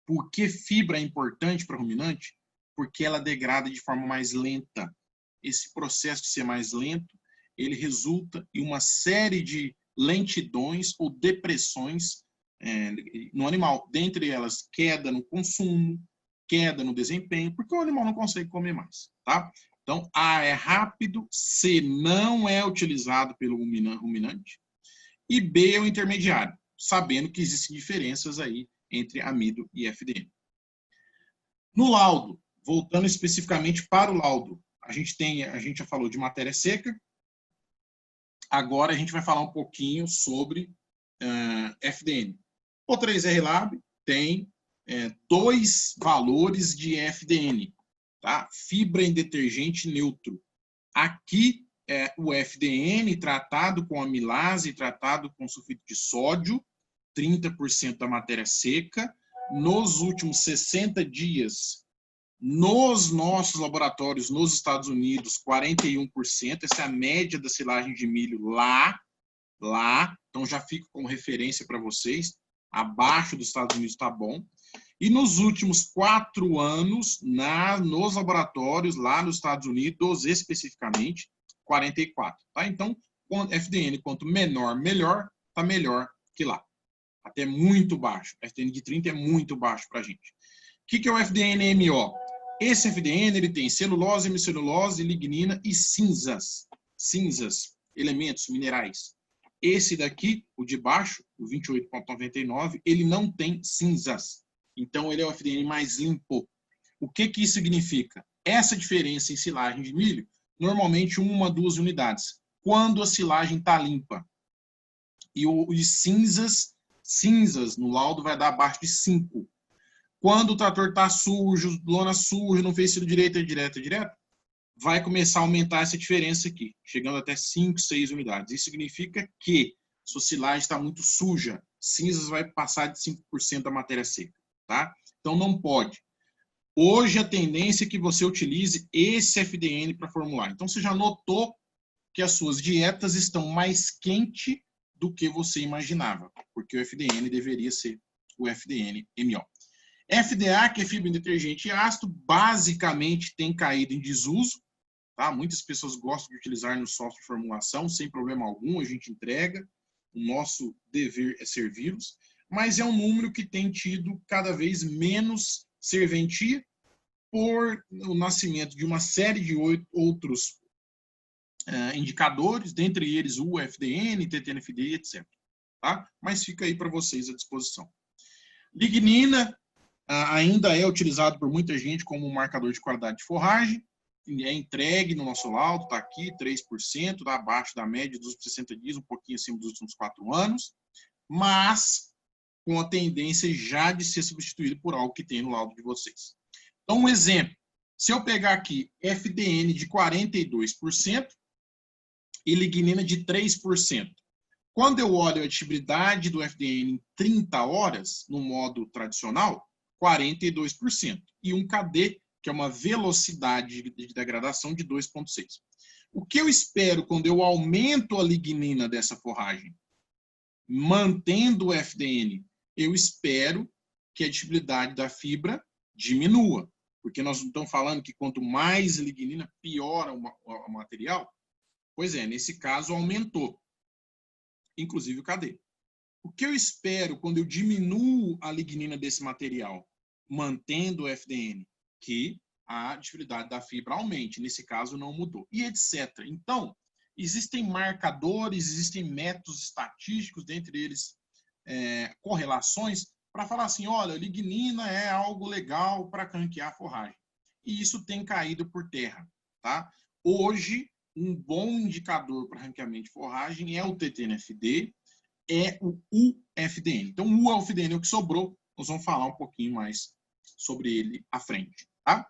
Por que fibra é importante para ruminante? Porque ela degrada de forma mais lenta. Esse processo de ser mais lento, ele resulta em uma série de lentidões ou depressões no animal. Dentre elas, queda no consumo, queda no desempenho, porque o animal não consegue comer mais, tá? Então, A é rápido, C não é utilizado pelo ruminante, e B é o intermediário, sabendo que existem diferenças aí entre amido e FDN. No laudo, voltando especificamente para o laudo, a gente já falou de matéria seca, agora a gente vai falar um pouquinho sobre FDN. O 3R Lab tem 2 valores de FDN, tá? Fibra em detergente neutro. Aqui é o FDN tratado com amilase, tratado com sulfito de sódio, 30% da matéria seca. Nos últimos 60 dias, nos nossos laboratórios nos Estados Unidos, 41%. Essa é a média da silagem de milho lá. Então já fico como referência para vocês. Abaixo dos Estados Unidos está bom. E nos últimos 4 anos, nos laboratórios, lá nos Estados Unidos, especificamente, 44. Tá? Então, FDN, quanto menor, melhor, está melhor que lá. Até muito baixo. FDN de 30 é muito baixo para a gente. que é o FDN-MO? Esse FDN ele tem celulose, hemicelulose, lignina e cinzas. Cinzas, elementos, minerais. Esse daqui, o de baixo, o 28,99, ele não tem cinzas. Então, ele é o FDN mais limpo. O que isso significa? Essa diferença em silagem de milho, normalmente 1 a 2 unidades. Quando a silagem está limpa. E os cinzas no laudo vai dar abaixo de 5. Quando o trator está sujo, lona suja, não fez ciclo direto, vai começar a aumentar essa diferença aqui, chegando até 5, 6 unidades. Isso significa que sua silagem está muito suja, cinzas vai passar de 5% da matéria seca, tá? Então não pode. Hoje a tendência é que você utilize esse FDN para formular. Então você já notou que as suas dietas estão mais quentes do que você imaginava, porque o FDN deveria ser o FDN-MO. FDA, que é fibra em detergente e ácido, basicamente tem caído em desuso. Tá? Muitas pessoas gostam de utilizar no software de formulação, sem problema algum, a gente entrega. O nosso dever é servi-los. Mas é um número que tem tido cada vez menos serventia por o nascimento de uma série de outros indicadores, dentre eles o FDN, TTNFD, etc. Tá? Mas fica aí para vocês à disposição. Lignina ainda é utilizado por muita gente como um marcador de qualidade de forragem. É entregue no nosso laudo, está aqui, 3%, tá abaixo da média dos 60 dias, um pouquinho acima dos últimos 4 anos, mas com a tendência já de ser substituído por algo que tem no laudo de vocês. Então, um exemplo, se eu pegar aqui FDN de 42% e lignina de 3%, quando eu olho a atividade do FDN em 30 horas, no modo tradicional, 42%, e um KD, que é uma velocidade de degradação de 2,6. O que eu espero quando eu aumento a lignina dessa forragem? Mantendo o FDN, eu espero que a digestibilidade da fibra diminua, porque nós não estamos falando que quanto mais lignina, piora o material. Pois é, nesse caso aumentou, inclusive o KD. O que eu espero quando eu diminuo a lignina desse material, mantendo o FDN? Que a digestibilidade da fibra aumente. Nesse caso, não mudou. E etc. Então, existem marcadores, existem métodos estatísticos, dentre eles correlações, para falar assim, olha, lignina é algo legal para ranquear a forragem. E isso tem caído por terra. Tá? Hoje, um bom indicador para ranqueamento de forragem é o TTNFD, é o UFDN. Então, o UFDN é o que sobrou. Nós vamos falar um pouquinho mais sobre ele à frente. Tá?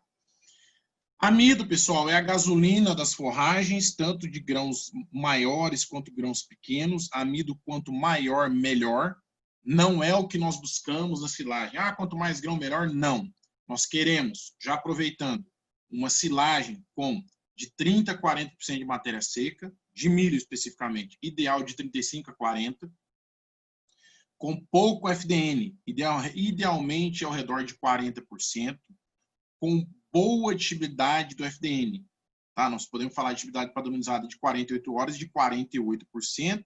Amido, pessoal, é a gasolina das forragens, tanto de grãos maiores quanto grãos pequenos. Amido, quanto maior, melhor. Não é o que nós buscamos na silagem. Quanto mais grão, melhor. Não. Nós queremos, já aproveitando, uma silagem com de 30% a 40% de matéria seca, de milho especificamente, ideal de 35% a 40%, com pouco FDN, idealmente ao redor de 40%, com boa digestibilidade do FDN. Tá? Nós podemos falar de digestibilidade padronizada de 48 horas de 48%,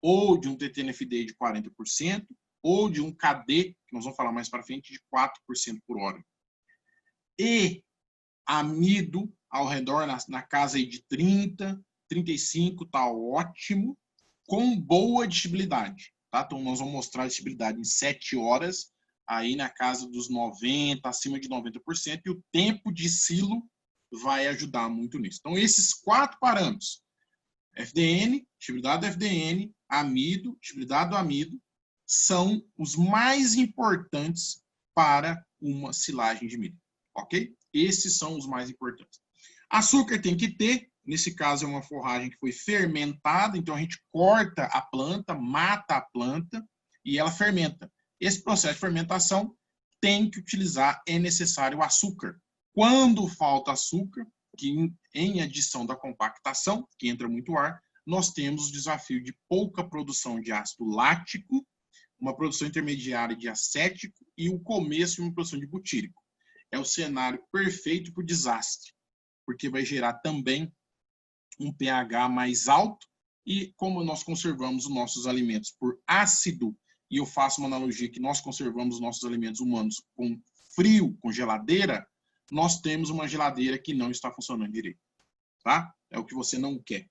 ou de um TTNFD de 40%, ou de um KD, que nós vamos falar mais para frente, de 4% por hora. E amido ao redor, na casa aí de 30%, 35%, está ótimo, com boa digestibilidade. Tá? Então, nós vamos mostrar a digestibilidade em 7 horas, aí na casa dos 90%, acima de 90%, e o tempo de silo vai ajudar muito nisso. Então, esses 4 parâmetros, FDN, digestibilidade do FDN, amido, digestibilidade do amido, são os mais importantes para uma silagem de milho, ok? Esses são os mais importantes. Açúcar tem que ter, nesse caso é uma forragem que foi fermentada, então a gente corta a planta, mata a planta e ela fermenta. Esse processo de fermentação tem que utilizar, é necessário açúcar. Quando falta açúcar, que em adição da compactação, que entra muito ar, nós temos o desafio de pouca produção de ácido lático, uma produção intermediária de acético e o começo de uma produção de butírico. É o cenário perfeito para o desastre, porque vai gerar também um pH mais alto e como nós conservamos os nossos alimentos por ácido, e eu faço uma analogia que nós conservamos os nossos alimentos humanos com frio com geladeira, nós temos uma geladeira que não está funcionando direito. Tá? É o que você não quer.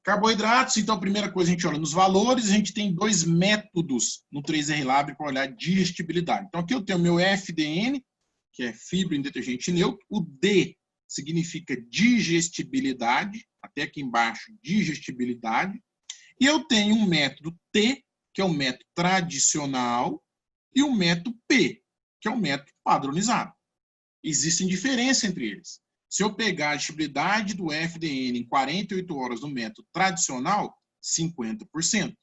Carboidratos, então a primeira coisa a gente olha nos valores, a gente tem 2 métodos no 3R Lab para olhar digestibilidade. Então aqui eu tenho o meu FDN, que é fibra em detergente neutro, o D significa digestibilidade, até aqui embaixo, digestibilidade, e eu tenho um método T, que é o método tradicional, e o método P, que é o método padronizado. Existem diferenças entre eles. Se eu pegar a digestibilidade do FDN em 48 horas no método tradicional, 50%.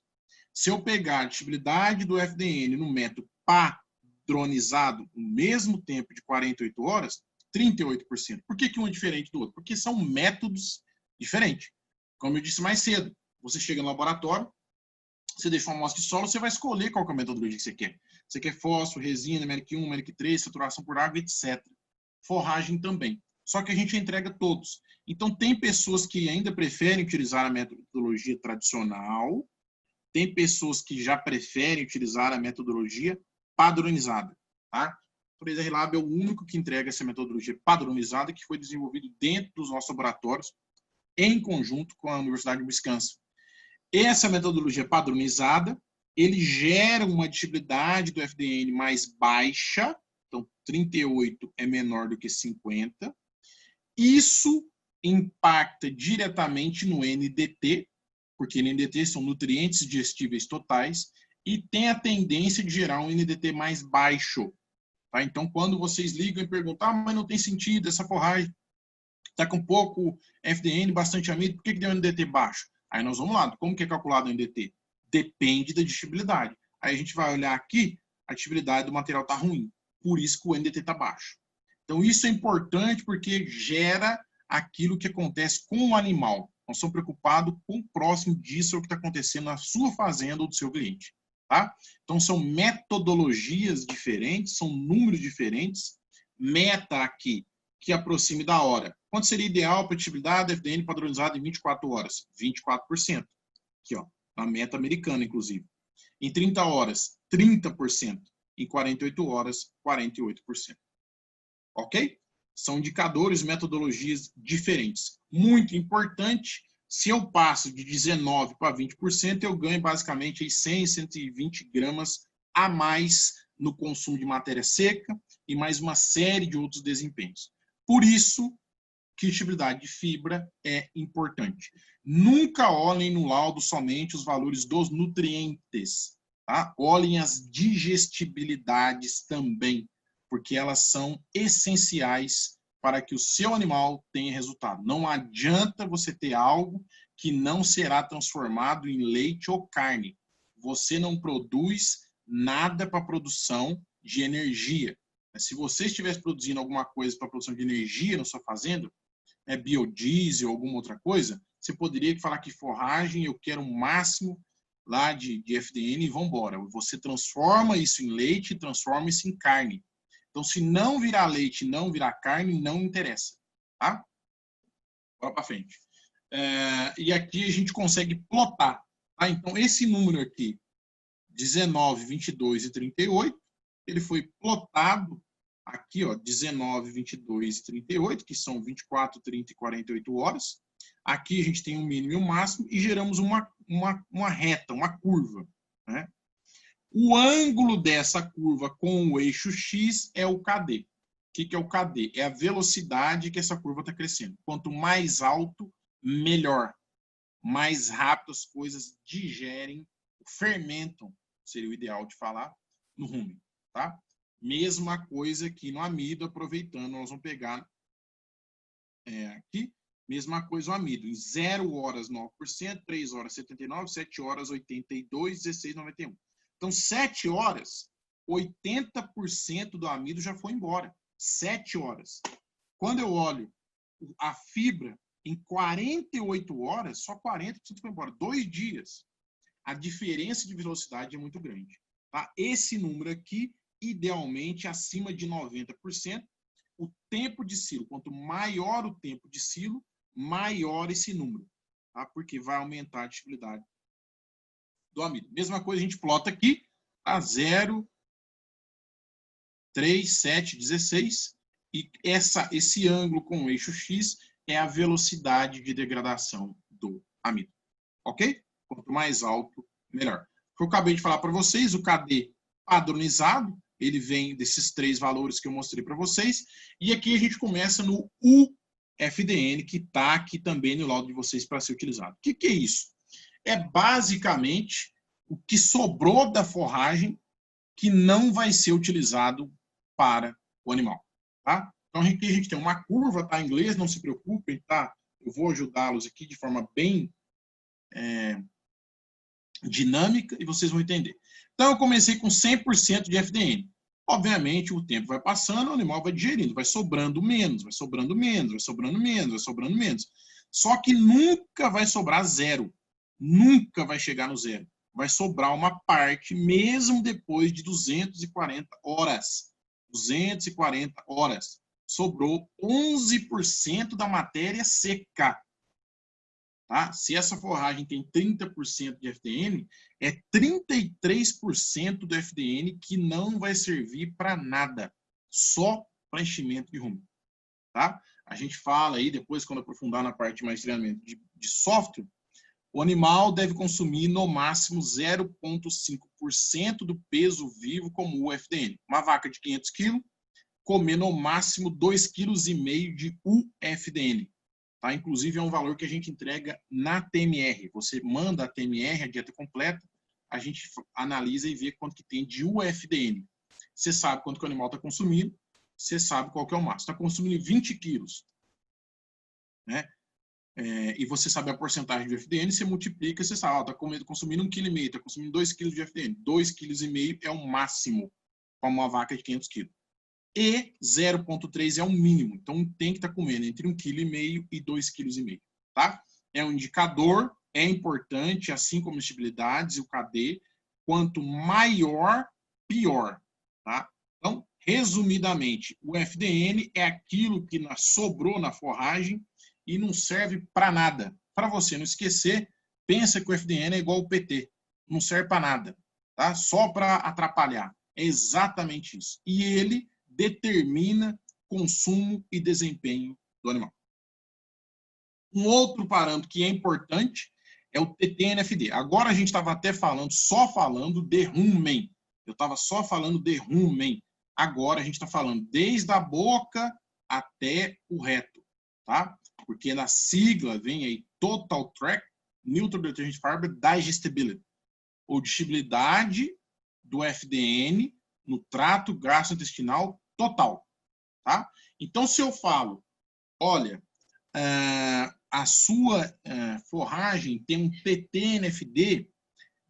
Se eu pegar a digestibilidade do FDN no método padronizado, no mesmo tempo de 48 horas, 38%. Por que um é diferente do outro? Porque são métodos diferentes. Como eu disse mais cedo, você chega no laboratório, você deixa uma amostra de solo, você vai escolher qual que é a metodologia que você quer. Você quer fósforo, resina, MERIC 1, MERIC 3, saturação por água, etc. Forragem também. Só que a gente entrega todos. Então, tem pessoas que ainda preferem utilizar a metodologia tradicional, tem pessoas que já preferem utilizar a metodologia padronizada. Tá? O 3R Lab é o único que entrega essa metodologia padronizada, que foi desenvolvido dentro dos nossos laboratórios, em conjunto com a Universidade de Wisconsin. Essa metodologia padronizada, ele gera uma digestibilidade do FDN mais baixa, então 38 é menor do que 50. Isso impacta diretamente no NDT, porque NDT são nutrientes digestíveis totais, e tem a tendência de gerar um NDT mais baixo. Tá? Então, quando vocês ligam e perguntam, mas não tem sentido, essa forragem está com pouco FDN, bastante amido, por que deu NDT baixo? Aí nós vamos lá, como que é calculado o NDT? Depende da digestibilidade. Aí a gente vai olhar aqui, a digestibilidade do material está ruim, por isso que o NDT está baixo. Então isso é importante porque gera aquilo que acontece com o animal. Nós estamos preocupados com o próximo disso, o que está acontecendo na sua fazenda ou do seu cliente. Tá? Então são metodologias diferentes, são números diferentes. Meta aqui, que aproxime da hora. Quanto seria ideal para a digestibilidade FDN padronizada em 24 horas? 24%. Aqui, ó, na meta americana, inclusive. Em 30 horas, 30%. Em 48 horas, 48%. Ok? São indicadores, metodologias diferentes. Muito importante, se eu passo de 19% para 20%, eu ganho basicamente 100, 120 gramas a mais no consumo de matéria seca e mais uma série de outros desempenhos. Por isso que a digestibilidade de fibra é importante. Nunca olhem no laudo somente os valores dos nutrientes. Tá? Olhem as digestibilidades também, porque elas são essenciais para que o seu animal tenha resultado. Não adianta você ter algo que não será transformado em leite ou carne. Você não produz nada para a produção de energia. Se você estivesse produzindo alguma coisa para produção de energia na sua fazenda, biodiesel ou alguma outra coisa, você poderia falar que forragem, eu quero o máximo lá de FDN e vamos embora. Você transforma isso em leite, transforma isso em carne. Então, se não virar leite, não virar carne, não interessa. Tá? Bora para frente. E aqui a gente consegue plotar. Tá? Então, esse número aqui, 19, 22 e 38, ele foi plotado aqui, ó, 19, 22 e 38, que são 24, 30 e 48 horas. Aqui a gente tem um mínimo e um máximo e geramos uma reta, uma curva. Né? O ângulo dessa curva com o eixo X é o KD. O que é o KD? É a velocidade que essa curva está crescendo. Quanto mais alto, melhor. Mais rápido as coisas digerem, fermentam, seria o ideal de falar, no rumen. Tá? Mesma coisa aqui no amido, aproveitando, nós vamos pegar aqui, mesma coisa o amido, em 0 horas 9%, 3 horas 79%, 7 horas 82%, 16, 91%. Então, 7 horas, 80% do amido já foi embora. 7 horas. Quando eu olho a fibra, em 48 horas, só 40% foi embora. 2 dias. A diferença de velocidade é muito grande. Tá? Esse número aqui, idealmente, acima de 90%. O tempo de silo, quanto maior o tempo de silo, maior esse número. Tá? Porque vai aumentar a digestibilidade do amido. Mesma coisa a gente plota aqui, a 0, 3, 7, 16. E esse ângulo com o eixo X é a velocidade de degradação do amido. Ok? Quanto mais alto, melhor. Eu acabei de falar para vocês, o KD padronizado, ele vem desses 3 valores que eu mostrei para vocês. E aqui a gente começa no UFDN, que está aqui também no laudo de vocês para ser utilizado. O que é isso? É basicamente o que sobrou da forragem que não vai ser utilizado para o animal. Tá? Então aqui a gente tem uma curva, tá em inglês, não se preocupem, tá? Eu vou ajudá-los aqui de forma bem dinâmica e vocês vão entender. Então eu comecei com 100% de FDN. Obviamente o tempo vai passando, o animal vai digerindo, vai sobrando menos, vai sobrando menos, vai sobrando menos, vai sobrando menos. Só que nunca vai sobrar zero. Nunca vai chegar no zero. Vai sobrar uma parte, mesmo depois de 240 horas. 240 horas. Sobrou 11% da matéria seca. Tá? Se essa forragem tem 30% de FDN, é 33% do FDN que não vai servir para nada. Só para enchimento de rumen. Tá? A gente fala aí, depois, quando aprofundar na parte mais de treinamento de software, o animal deve consumir no máximo 0,5% do peso vivo como UFDN. Uma vaca de 500 kg, comer no máximo 2,5 kg de UFDN. Tá? Inclusive, é um valor que a gente entrega na TMR. Você manda a TMR, a dieta completa, a gente analisa e vê quanto que tem de UFDN. Você sabe quanto que o animal está consumindo, você sabe qual que é o máximo. Está consumindo 20 quilos, né? E você sabe a porcentagem de FDN, você multiplica, você sabe, está consumindo 1,5 kg, está consumindo 2 kg de FDN. 2,5 kg é o máximo para uma vaca de 500 kg. E 0,3 é o mínimo. Então tem que estar comendo entre 1,5 kg e 2,5 kg. Tá? É um indicador, é importante, assim como as estibilidades e o KD. Quanto maior, pior. Tá? Então, resumidamente, o FDN é aquilo que sobrou na forragem e não serve para nada. Para você não esquecer, pensa que o FDN é igual ao PT. Não serve para nada. Tá? Só para atrapalhar. É exatamente isso. E ele determina consumo e desempenho do animal. Um outro parâmetro que é importante é o TTNFD. Agora a gente estava até só falando de rumen. Eu estava só falando de rumen. Agora a gente está falando desde a boca até o reto. Tá? Porque na sigla vem aí Total Tract Neutral Detergent Fiber Digestibility, ou digestibilidade do FDN no trato gastrointestinal total. Tá? Então, se eu falo, olha, a sua forragem tem um TTNFD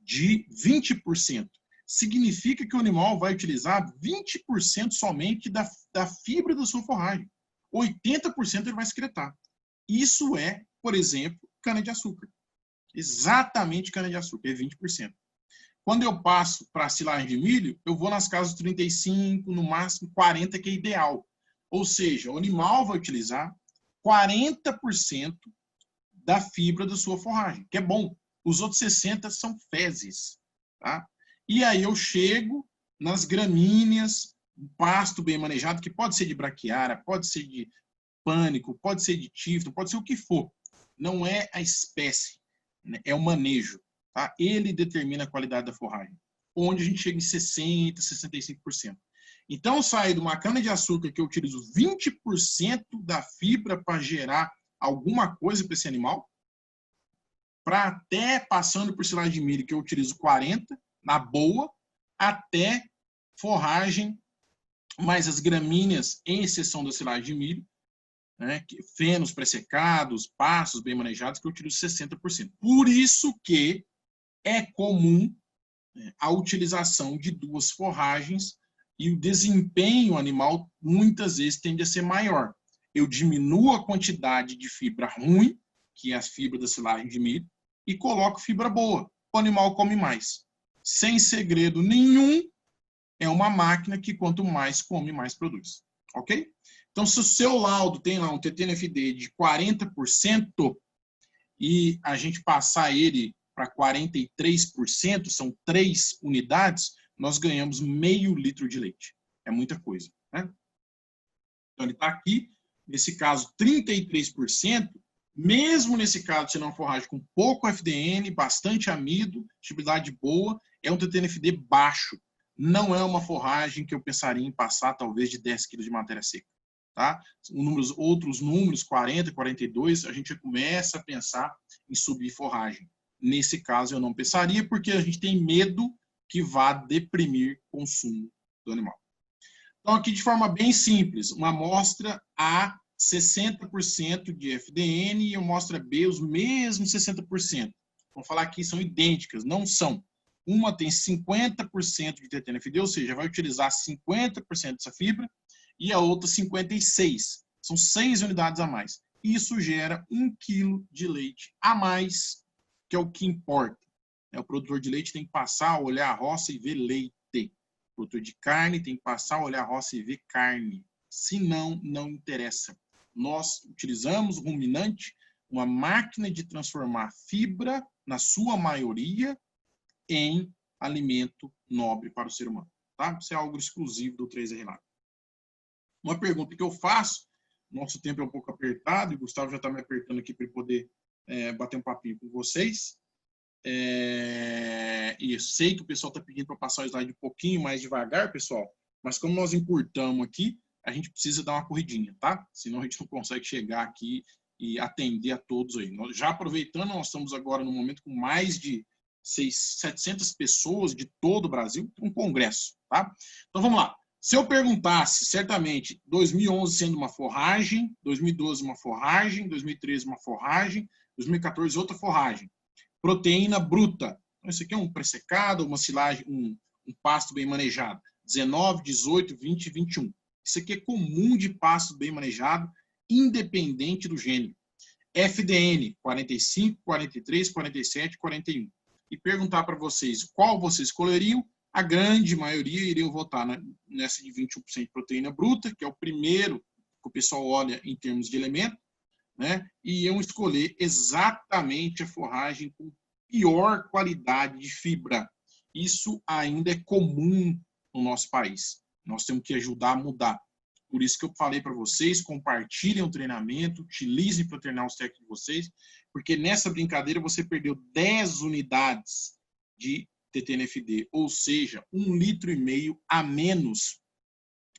de 20%, significa que o animal vai utilizar 20% somente da fibra da sua forragem. 80% ele vai excretar. Isso é, por exemplo, cana-de-açúcar. Exatamente cana-de-açúcar, é 20%. Quando eu passo para a silagem de milho, eu vou nas casas 35, no máximo 40, que é ideal. Ou seja, o animal vai utilizar 40% da fibra da sua forragem, que é bom. Os outros 60% são fezes. Tá? E aí eu chego nas gramíneas, pasto bem manejado, que pode ser de braquiária, pode ser de pânico, pode ser de tifto, pode ser o que for. Não é a espécie, né? É o manejo. Tá? Ele determina a qualidade da forragem, onde a gente chega em 60%, 65%. Então, eu saio de uma cana-de-açúcar que eu utilizo 20% da fibra para gerar alguma coisa para esse animal, para até passando por silagem de milho, que eu utilizo 40%, na boa, até forragem, mais as gramíneas, em exceção da silagem de milho, né, fenos pré-secados, pastos bem manejados, que eu utilizo 60%. Por isso que é comum a utilização de 2 forragens e o desempenho animal muitas vezes tende a ser maior. Eu diminuo a quantidade de fibra ruim, que é a fibra da silagem de milho, e coloco fibra boa. O animal come mais. Sem segredo nenhum, é uma máquina que quanto mais come, mais produz. Ok? Então, se o seu laudo tem lá um TTNFD de 40% e a gente passar ele para 43%, são 3 unidades, nós ganhamos meio litro de leite. É muita coisa, né? Então, ele está aqui, nesse caso, 33%, mesmo nesse caso, sendo uma forragem com pouco FDN, bastante amido, estabilidade boa, é um TTNFD baixo. Não é uma forragem que eu pensaria em passar, talvez, de 10 kg de matéria seca. Tá? Outros números, 40, 42, a gente já começa a pensar em subir forragem. Nesse caso, eu não pensaria, porque a gente tem medo que vá deprimir o consumo do animal. Então, aqui de forma bem simples, uma amostra A, 60% de FDN, e uma amostra B, os mesmos 60%. Vamos falar aqui, são idênticas, não são. Uma tem 50% de TTNFD, ou seja, vai utilizar 50% dessa fibra, e a outra 56%. São 6 unidades a mais. Isso gera 1 kg de leite a mais, que é o que importa. O produtor de leite tem que passar, olhar a roça e ver leite. O produtor de carne tem que passar, olhar a roça e ver carne. Senão, não interessa. Nós utilizamos o ruminante, uma máquina de transformar fibra, na sua maioria, em alimento nobre para o ser humano. Tá? Isso é algo exclusivo do 3R Lab. Uma pergunta que eu faço, nosso tempo é um pouco apertado, e o Gustavo já está me apertando aqui para ele poder bater um papinho com vocês. E eu sei que o pessoal está pedindo para passar o slide um pouquinho mais devagar, pessoal, mas como nós encurtamos aqui, a gente precisa dar uma corridinha, tá? Senão a gente não consegue chegar aqui e atender a todos aí. Já aproveitando, nós estamos agora no momento com mais de 700 pessoas de todo o Brasil, um congresso, tá? Então vamos lá. Se eu perguntasse, certamente, 2011 sendo uma forragem, 2012 uma forragem, 2013 uma forragem, 2014 outra forragem. Proteína bruta. Então, isso aqui é um pressecado, uma silagem, um pasto bem manejado. 19, 18, 20, 21. Isso aqui é comum de pasto bem manejado, independente do gênero. FDN, 45, 43, 47, 41. E perguntar para vocês qual vocês escolheriam, a grande maioria iriam votar nessa de 21% de proteína bruta, que é o primeiro que o pessoal olha em termos de elemento, né? E iam escolher exatamente a forragem com pior qualidade de fibra. Isso ainda é comum no nosso país. Nós temos que ajudar a mudar. Por isso que eu falei para vocês, compartilhem o treinamento, utilizem para treinar os técnicos de vocês, porque nessa brincadeira você perdeu 10 unidades de TTNFD, ou seja, 1,5 litro a menos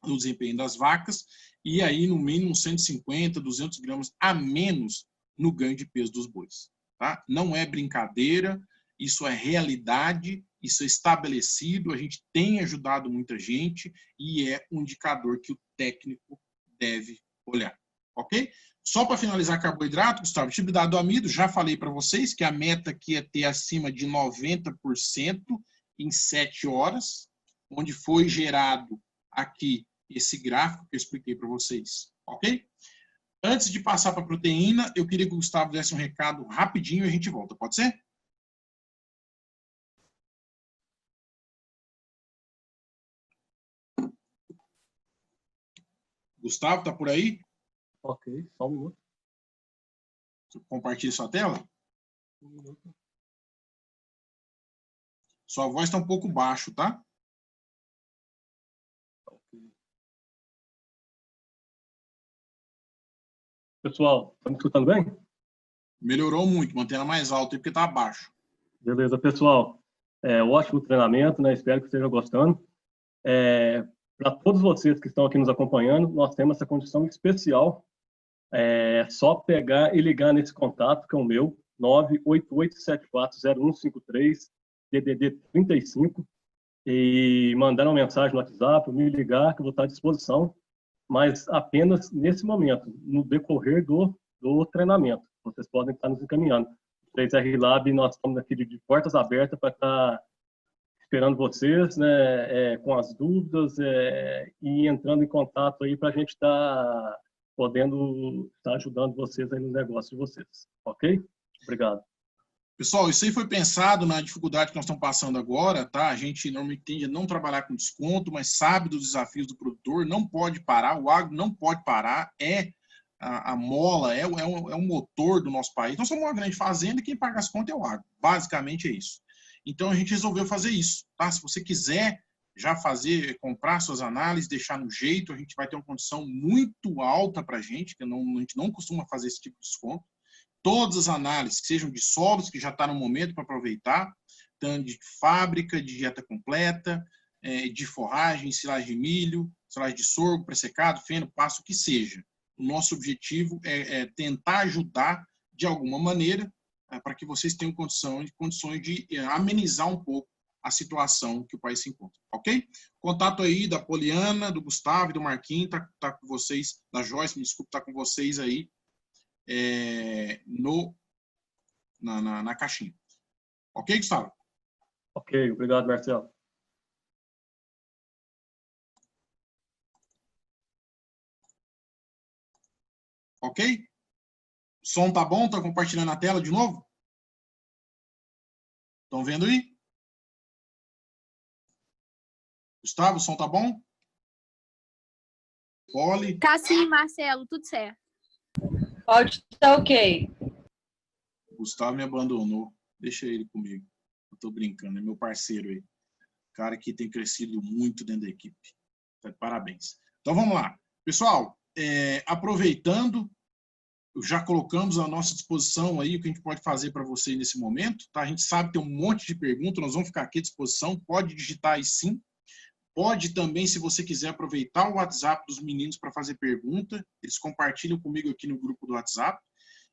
no desempenho das vacas, e aí no mínimo 150, 200 gramas a menos no ganho de peso dos bois. Tá? Não é brincadeira, isso é realidade, isso é estabelecido, a gente tem ajudado muita gente e é um indicador que o técnico deve olhar. Ok? Só para finalizar carboidrato, Gustavo, atividade do amido, já falei para vocês que a meta aqui é ter acima de 90% em 7 horas, onde foi gerado aqui esse gráfico que eu expliquei para vocês, ok? Antes de passar para a proteína, eu queria que o Gustavo desse um recado rapidinho e a gente volta, pode ser? Gustavo, tá por aí? Ok, só um minuto. Compartilhe sua tela. Um minuto. Sua voz está um pouco baixo, tá? Pessoal, tá me escutando bem? Melhorou muito, mantendo mais alto aí porque está abaixo. Beleza, pessoal. Ótimo treinamento, né? Espero que estejam gostando. Para todos vocês que estão aqui nos acompanhando, nós temos essa condição especial. É só pegar e ligar nesse contato, que é o meu, 988740153, DDD 35, e mandar uma mensagem no WhatsApp, me ligar, que eu vou estar à disposição, mas apenas nesse momento, no decorrer do treinamento. Vocês podem estar nos encaminhando. 3R Lab, nós estamos aqui de portas abertas para estar esperando vocês, né, com as dúvidas e entrando em contato aí para a gente estar podendo estar ajudando vocês aí no negócio de vocês. Ok? Obrigado. Pessoal, isso aí foi pensado na dificuldade que nós estamos passando agora, tá? A gente normalmente tende a não trabalhar com desconto, mas sabe dos desafios do produtor, não pode parar, o agro não pode parar, a mola, é o motor do nosso país. Nós somos uma grande fazenda e quem paga as contas é o agro. Basicamente é isso. Então a gente resolveu fazer isso, tá? Se você quiser já comprar suas análises, deixar no jeito, a gente vai ter uma condição muito alta para a gente, que a gente não costuma fazer esse tipo de desconto. Todas as análises, que sejam de solos, que já está no momento para aproveitar, tanto de fábrica, de dieta completa, de forragem, silagem de milho, silagem de sorgo, pressecado, feno, pasto, o que seja. O nosso objetivo é tentar ajudar de alguma maneira para que vocês tenham condições de amenizar um pouco a situação que o país se encontra, ok? Contato aí da Poliana, do Gustavo e do Marquinhos, tá com vocês, da Joyce, me desculpe, tá com vocês aí na caixinha. Ok, Gustavo? Ok, obrigado, Marcelo. Ok? O som tá bom? Tá compartilhando a tela de novo? Estão vendo aí? Gustavo, o som tá bom? Poli? Tá sim, Marcelo, tudo certo. Pode estar ok. O Gustavo me abandonou. Deixa ele comigo. Eu tô brincando, é meu parceiro aí. Cara que tem crescido muito dentro da equipe. Parabéns. Então vamos lá. Pessoal, aproveitando, já colocamos à nossa disposição aí o que a gente pode fazer para você nesse momento. Tá? A gente sabe que tem um monte de perguntas, nós vamos ficar aqui à disposição. Pode digitar aí sim. Pode também, se você quiser, aproveitar o WhatsApp dos meninos para fazer pergunta. Eles compartilham comigo aqui no grupo do WhatsApp.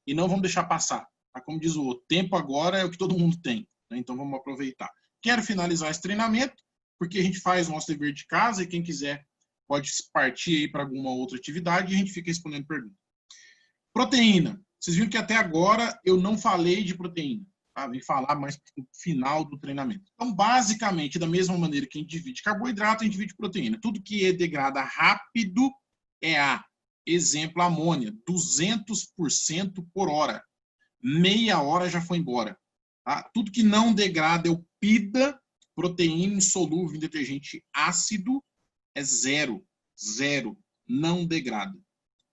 E não vamos deixar passar. Tá? Como diz o outro, tempo agora é o que todo mundo tem. Né? Então vamos aproveitar. Quero finalizar esse treinamento, porque a gente faz o nosso dever de casa e quem quiser pode partir aí para alguma outra atividade e a gente fica respondendo perguntas. Proteína. Vocês viram que até agora eu não falei de proteína. Tá? Vim falar mais no final do treinamento. Então, basicamente, da mesma maneira que a gente divide carboidrato, a gente divide proteína. Tudo que degrada rápido é exemplo, amônia, 200% por hora. Meia hora já foi embora. Tá? Tudo que não degrada é o PIDA, proteína insolúvel em detergente ácido, é zero. Não degrada.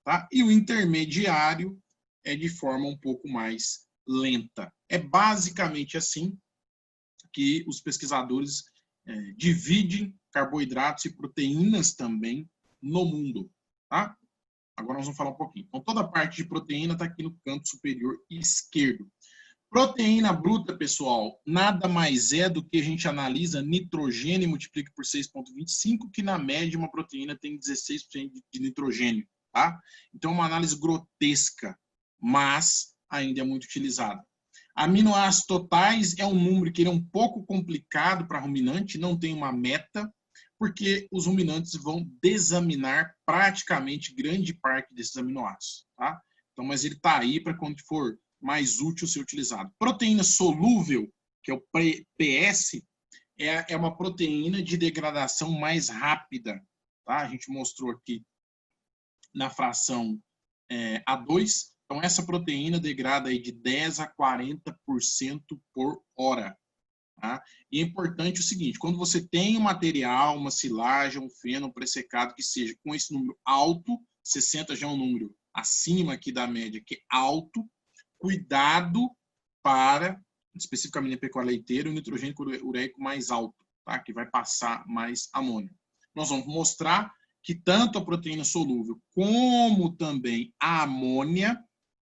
Tá? E o intermediário é de forma um pouco mais lenta. É basicamente assim que os pesquisadores dividem carboidratos e proteínas também no mundo. Tá? Agora nós vamos falar um pouquinho. Então, toda a parte de proteína está aqui no canto superior esquerdo. Proteína bruta, pessoal, nada mais é do que a gente analisa nitrogênio e multiplica por 6,25, que na média uma proteína tem 16% de nitrogênio. Tá? Então, é uma análise grotesca, mas ainda é muito utilizada. Aminoácidos totais é um número que ele é um pouco complicado para ruminante, não tem uma meta, porque os ruminantes vão desaminar praticamente grande parte desses aminoácidos. Tá? Então, mas ele está aí para quando for mais útil ser utilizado. Proteína solúvel, que é o PS, é uma proteína de degradação mais rápida. Tá? A gente mostrou aqui na fração A2. Então, essa proteína degrada aí de 10 a 40% por hora. Tá? E é importante o seguinte, quando você tem um material, uma silagem, um feno, um pressecado que seja com esse número alto, 60 já é um número acima aqui da média, que é alto, cuidado para, especificamente na pecuária leiteira, o nitrogênio ureico mais alto, tá? Que vai passar mais amônio. Nós vamos mostrar que tanto a proteína solúvel como também a amônia,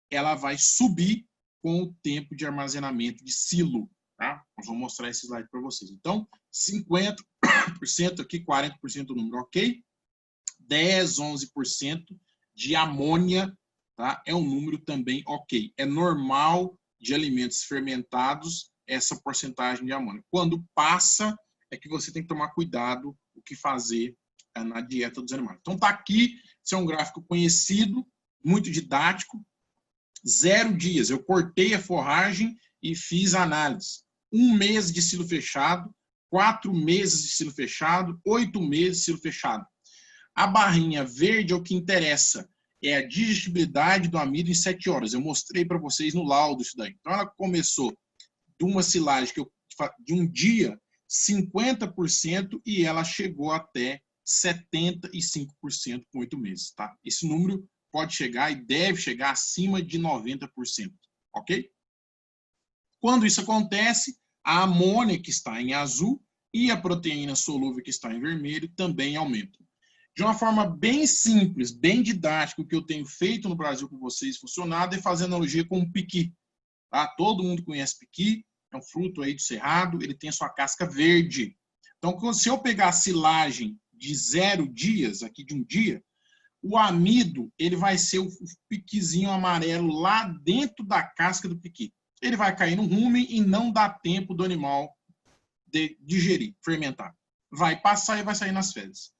ela vai subir com o tempo de armazenamento de silo. Tá? Nós vamos mostrar esse slide para vocês. Então, 50% aqui, 40% do número, ok? 10, 11% de amônia, tá? É um número também ok. É normal de alimentos fermentados essa porcentagem de amônia. Quando passa, é que você tem que tomar cuidado o que fazer na dieta dos animais. Então, tá aqui, esse é um gráfico conhecido, muito didático. 0 dias, eu cortei a forragem e fiz a análise. 1 mês de silo fechado, 4 meses de silo fechado, 8 meses de silo fechado. A barrinha verde é o que interessa, é a digestibilidade do amido em 7 horas. Eu mostrei para vocês no laudo isso daí. Então, ela começou de uma silagem de um dia, 50%, e ela chegou até 75% com 8 meses. Tá? Esse número pode chegar e deve chegar acima de 90%. Ok? Quando isso acontece, a amônia, que está em azul, e a proteína solúvel que está em vermelho também aumenta. De uma forma bem simples, bem didática, o que eu tenho feito no Brasil com vocês funcionado é fazer analogia com o piqui. Tá? Todo mundo conhece piqui, é um fruto aí do cerrado, ele tem a sua casca verde. Então, se eu pegar a silagem de 0 dias, aqui de um dia, o amido ele vai ser o piquizinho amarelo lá dentro da casca do piqui. Ele vai cair no rumen e não dá tempo do animal digerir, fermentar. Vai passar e vai sair nas fezes.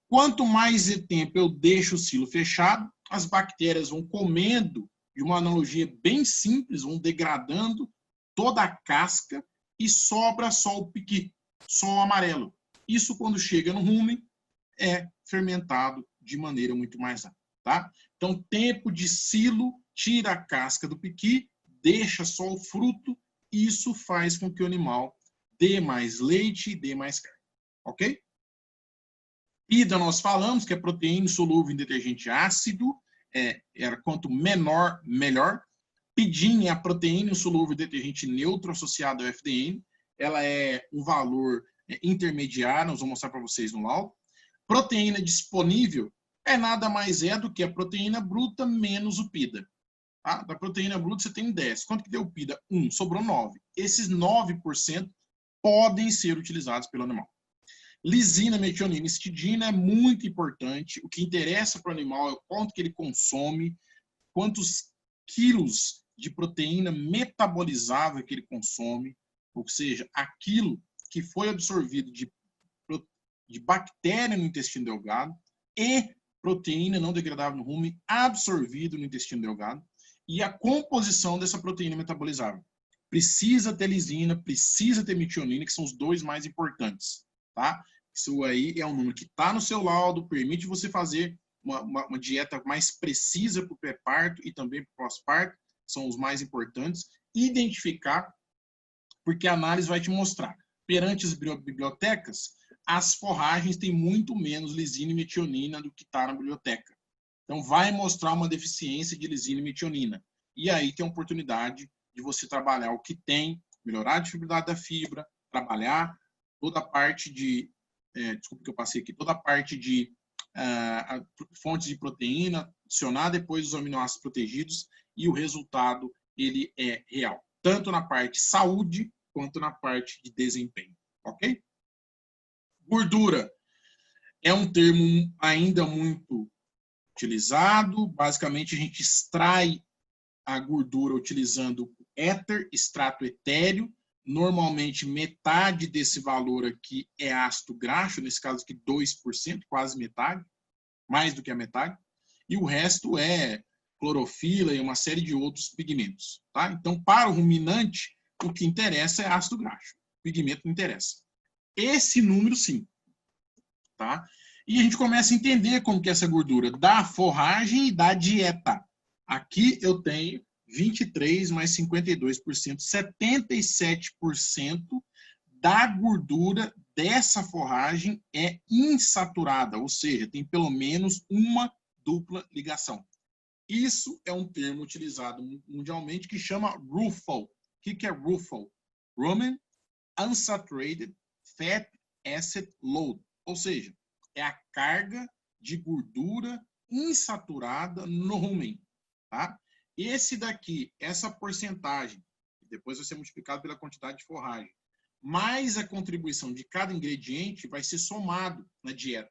Quanto mais tempo eu deixo o silo fechado, as bactérias vão comendo, de uma analogia bem simples, vão degradando toda a casca e sobra só o piqui, só o amarelo. Isso, quando chega no rumen, é fermentado de maneira muito mais rápida. Tá? Então, tempo de silo, tira a casca do piqui, deixa só o fruto, e isso faz com que o animal dê mais leite e dê mais carne. Ok? Pida nós falamos que é proteína solúvel em detergente ácido, era quanto menor, melhor. Pidin é a proteína solúvel em detergente neutro associado ao FDN. Ela é um valor intermediário, nós vamos mostrar para vocês no laudo. Proteína disponível é nada mais do que a proteína bruta menos o PIDA. Tá? Da proteína bruta você tem 10. Quanto que deu o PIDA? 1, sobrou 9. Esses 9% podem ser utilizados pelo animal. Lisina, metionina e histidina é muito importante. O que interessa para o animal é o quanto que ele consome, quantos quilos de proteína metabolizável que ele consome, ou seja, aquilo que foi absorvido de bactéria no intestino delgado e proteína não degradável no rumen absorvido no intestino delgado, e a composição dessa proteína metabolizável. Precisa ter lisina, precisa ter metionina, que são os dois mais importantes. Tá? Isso aí é um número que está no seu laudo, permite você fazer uma dieta mais precisa para o pré-parto e também para o pós-parto, são os mais importantes. Identificar, porque a análise vai te mostrar. Perante as bibliotecas, as forragens têm muito menos lisina e metionina do que está na biblioteca. Então, vai mostrar uma deficiência de lisina e metionina. E aí tem a oportunidade de você trabalhar o que tem, melhorar a dificuldade da fibra, trabalhar toda a parte de, desculpa que eu passei aqui, toda a parte de fontes de proteína, adicionar depois os aminoácidos protegidos, e o resultado ele é real, tanto na parte saúde quanto na parte de desempenho, ok? Gordura é um termo ainda muito utilizado. Basicamente, a gente extrai a gordura utilizando éter, extrato etéreo. Normalmente, metade desse valor aqui é ácido graxo, nesse caso aqui 2%, quase metade, mais do que a metade. E o resto é clorofila e uma série de outros pigmentos. Tá? Então, para o ruminante, o que interessa é ácido graxo. O pigmento não interessa. Esse número, sim. Tá? E a gente começa a entender como que é essa gordura da forragem e da dieta. Aqui eu tenho 23 mais 52%, 77% da gordura dessa forragem é insaturada, ou seja, tem pelo menos uma dupla ligação. Isso é um termo utilizado mundialmente que chama RUFO. O que é RUFO? Rumen Unsaturated Fat Acid Load, ou seja, é a carga de gordura insaturada no rumen. Tá? Esse daqui, essa porcentagem, depois vai ser multiplicado pela quantidade de forragem, mais a contribuição de cada ingrediente vai ser somado na dieta.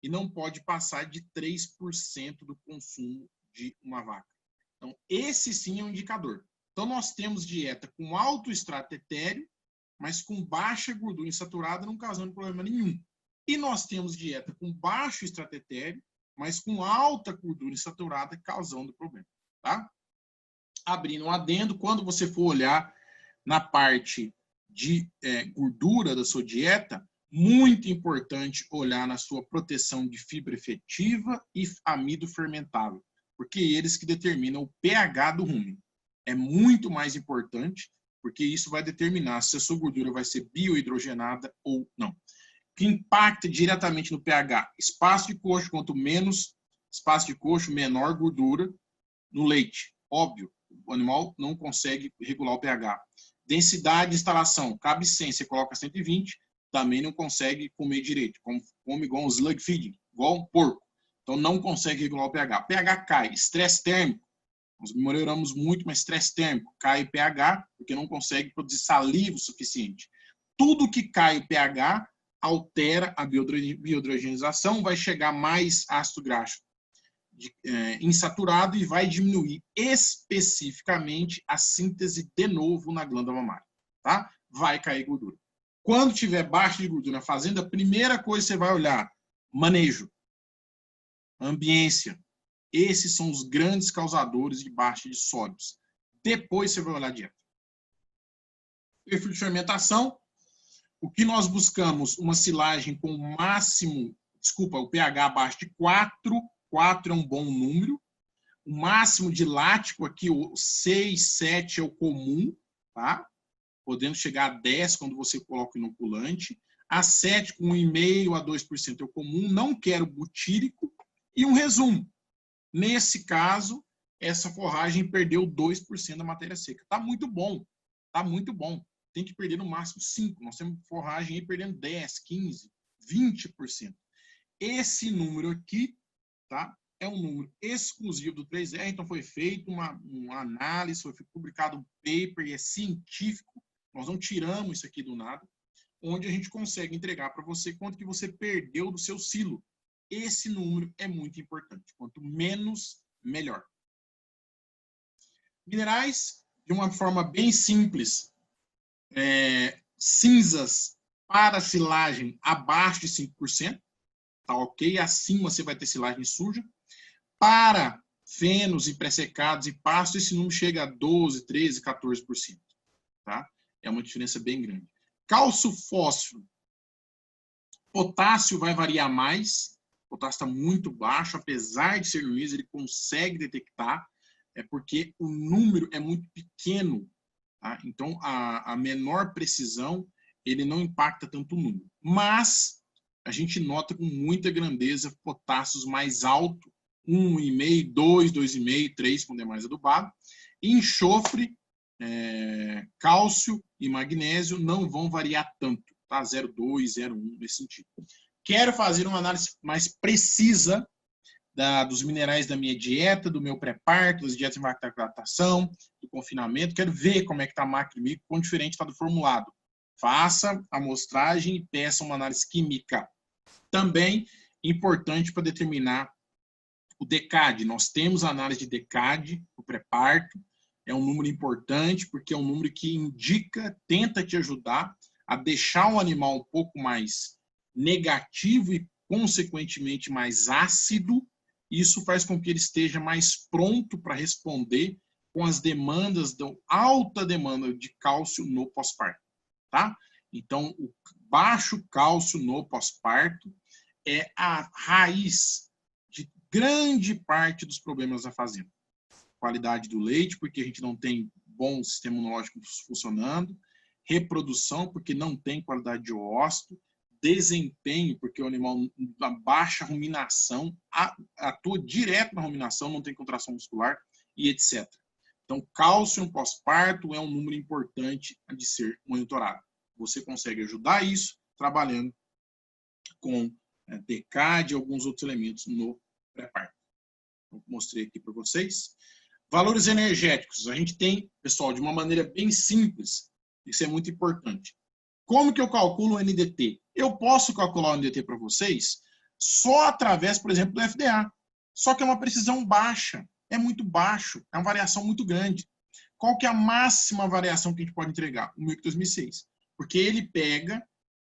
E não pode passar de 3% do consumo de uma vaca. Então, esse sim é um indicador. Então, nós temos dieta com alto extrato etéreo, mas com baixa gordura insaturada, não causando problema nenhum. E nós temos dieta com baixo extrato etéreo, mas com alta gordura insaturada, causando problema. Tá? Abrindo um adendo, quando você for olhar na parte de gordura da sua dieta, muito importante olhar na sua proteção de fibra efetiva e amido fermentável, porque eles que determinam o pH do rumen. É muito mais importante, porque isso vai determinar se a sua gordura vai ser biohidrogenada ou não. O que impacta diretamente no pH? Espaço de coxo, quanto menos espaço de coxo, menor gordura no leite. Óbvio, o animal não consegue regular o pH. Densidade de instalação, cabe 100, você coloca 120, também não consegue comer direito, come igual um slug feeding, igual um porco. Então, não consegue regular o pH. pH cai, estresse térmico. Nós melhoramos muito, mas estresse térmico. Cai o pH, porque não consegue produzir saliva o suficiente. Tudo que cai o pH altera a biohidrogenização, vai chegar mais ácido graxo insaturado e vai diminuir especificamente a síntese de novo na glândula mamária. Tá? Vai cair gordura. Quando tiver baixa de gordura na fazenda, a primeira coisa que você vai olhar, manejo, ambiência. Esses são os grandes causadores de baixa de sólidos. Depois você vai olhar a dieta. Perfil de fermentação. O que nós buscamos? Uma silagem com o máximo, o pH abaixo de 4. 4 é um bom número. O máximo de lático aqui, o 6, 7 é o comum, tá? Podendo chegar a 10 quando você coloca o inoculante. A 7 com 1,5% a 2% é o comum. Não quero butírico. E um resumo. Nesse caso, essa forragem perdeu 2% da matéria seca. Está muito bom. Está muito bom. Tem que perder no máximo 5%. Nós temos forragem aí perdendo 10%, 15%, 20%. Esse número aqui, tá, é um número exclusivo do 3R. Então, foi feita uma análise, foi publicado um paper e é científico. Nós não tiramos isso aqui do nada, onde a gente consegue entregar para você quanto que você perdeu do seu silo. Esse número é muito importante. Quanto menos, melhor. Minerais, de uma forma bem simples, cinzas para silagem abaixo de 5%, tá ok? Acima você vai ter silagem suja. Para fenos e pré-secados e pastos, esse número chega a 12%, 13%, 14%. Tá? É uma diferença bem grande. Cálcio, fósforo. Potássio vai variar mais. O potássio está muito baixo, apesar de ser ruim, ele consegue detectar, porque o número é muito pequeno. Tá? Então, a menor precisão, ele não impacta tanto o número. Mas, a gente nota com muita grandeza potássios mais altos, 1,5, 2, 2,5, 3, quando é mais adubado. Enxofre, cálcio e magnésio não vão variar tanto, tá? 0,2, 0,1, nesse sentido. Quero fazer uma análise mais precisa dos minerais da minha dieta, do meu pré-parto, das dietas de macrohidratação, do confinamento. Quero ver como é que está a macro e micro, quão diferente está do formulado. Faça a amostragem e peça uma análise química. Também importante para determinar o DECAD. Nós temos a análise de DECAD, o pré-parto. É um número importante, porque é um número que indica, tenta te ajudar a deixar o animal um pouco mais negativo e, consequentemente, mais ácido. Isso faz com que ele esteja mais pronto para responder com as demandas, da alta demanda de cálcio no pós-parto. Tá? Então, o baixo cálcio no pós-parto é a raiz de grande parte dos problemas da fazenda. Qualidade do leite, porque a gente não tem bom sistema imunológico funcionando. Reprodução, porque não tem qualidade de ósseo. Desempenho, porque o animal, a baixa ruminação, atua direto na ruminação, não tem contração muscular e etc. Então, cálcio no pós-parto é um número importante de ser monitorado. Você consegue ajudar isso trabalhando com DECAD e alguns outros elementos no pré-parto. Então, mostrei aqui para vocês. Valores energéticos. A gente tem, pessoal, de uma maneira bem simples, isso é muito importante. Como que eu calculo o NDT? Eu posso calcular o NDT para vocês só através, por exemplo, do FDA. Só que é uma precisão baixa, é muito baixo, é uma variação muito grande. Qual que é a máxima variação que a gente pode entregar? O MILC 2006. Porque ele pega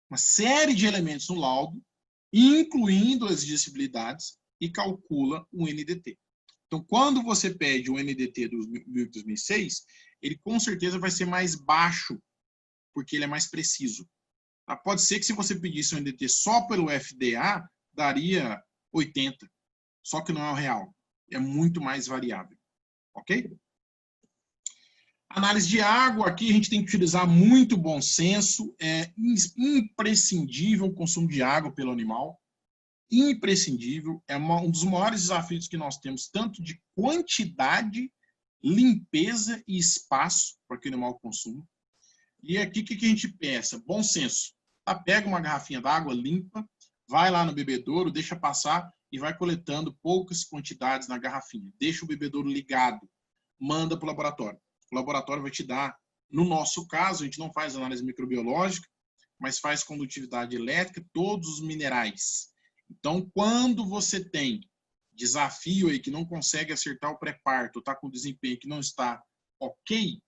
uma série de elementos no laudo, incluindo as digestibilidades, e calcula o NDT. Então, quando você pede o NDT do MILC 2006, ele com certeza vai ser mais baixo, porque ele é mais preciso. Tá? Pode ser que se você pedisse o NDT só pelo FDA, daria 80. Só que não é o real. É muito mais variável. Ok? Análise de água. Aqui a gente tem que utilizar muito bom senso. É imprescindível o consumo de água pelo animal. Imprescindível. É um dos maiores desafios que nós temos, tanto de quantidade, limpeza e espaço para que o animal consuma. E aqui o que a gente pensa? Bom senso. Tá? Pega uma garrafinha d'água limpa, vai lá no bebedouro, deixa passar e vai coletando poucas quantidades na garrafinha. Deixa o bebedouro ligado, manda para o laboratório. O laboratório vai te dar, no nosso caso, a gente não faz análise microbiológica, mas faz condutividade elétrica, todos os minerais. Então, quando você tem desafio aí que não consegue acertar o pré-parto, está com desempenho que não está ok,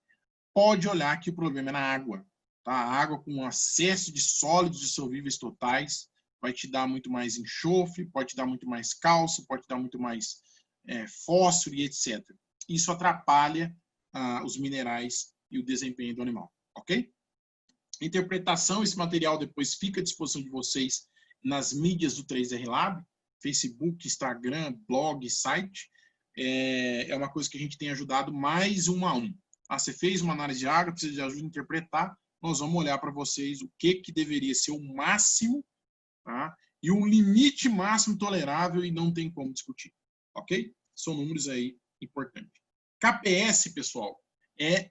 pode olhar que o problema é na água. Tá? A água com acesso de sólidos dissolvíveis totais vai te dar muito mais enxofre, pode te dar muito mais cálcio, pode te dar muito mais fósforo e etc. Isso atrapalha os minerais e o desempenho do animal, ok? Interpretação, esse material depois fica à disposição de vocês nas mídias do 3R Lab, Facebook, Instagram, blog, site. É uma coisa que a gente tem ajudado mais 1 a 1. Você fez uma análise de água, precisa de ajuda a interpretar, nós vamos olhar para vocês o que deveria ser o máximo, tá? E um limite máximo tolerável e não tem como discutir, ok? São números aí importantes. KPS, pessoal, é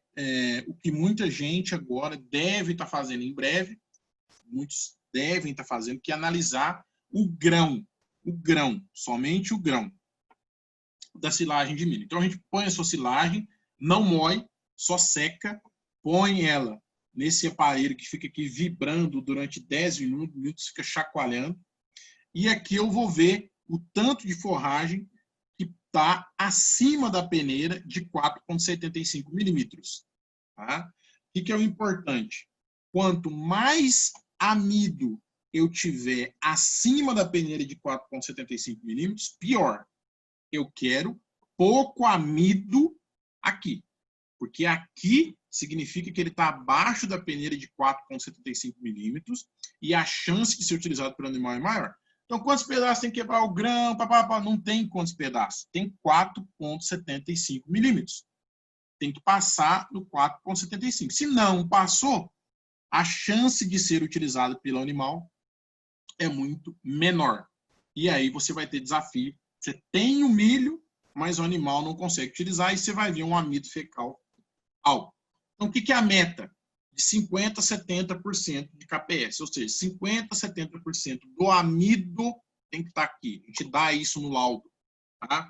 o que muita gente agora deve estar fazendo em breve, muitos devem estar fazendo, que é analisar o grão, somente o grão da silagem de milho. Então a gente põe a sua silagem, não moe, só seca, põe ela nesse aparelho que fica aqui vibrando durante 10 minutos, fica chacoalhando, e aqui eu vou ver o tanto de forragem que está acima da peneira de 4,75 milímetros. Tá? O que é o importante? Quanto mais amido eu tiver acima da peneira de 4,75 milímetros, pior. Eu quero pouco amido aqui. Porque aqui significa que ele está abaixo da peneira de 4,75 milímetros e a chance de ser utilizado pelo animal é maior. Então, quantos pedaços tem que quebrar o grão? Não tem quantos pedaços. Tem 4,75 milímetros. Tem que passar no 4,75. Se não passou, a chance de ser utilizado pelo animal é muito menor. E aí você vai ter desafio. Você tem o milho, mas o animal não consegue utilizar e você vai ver um amido fecal alto. Então, o que é a meta? De 50% a 70% de KPS, ou seja, 50% a 70% do amido tem que estar aqui. A gente dá isso no laudo. Tá?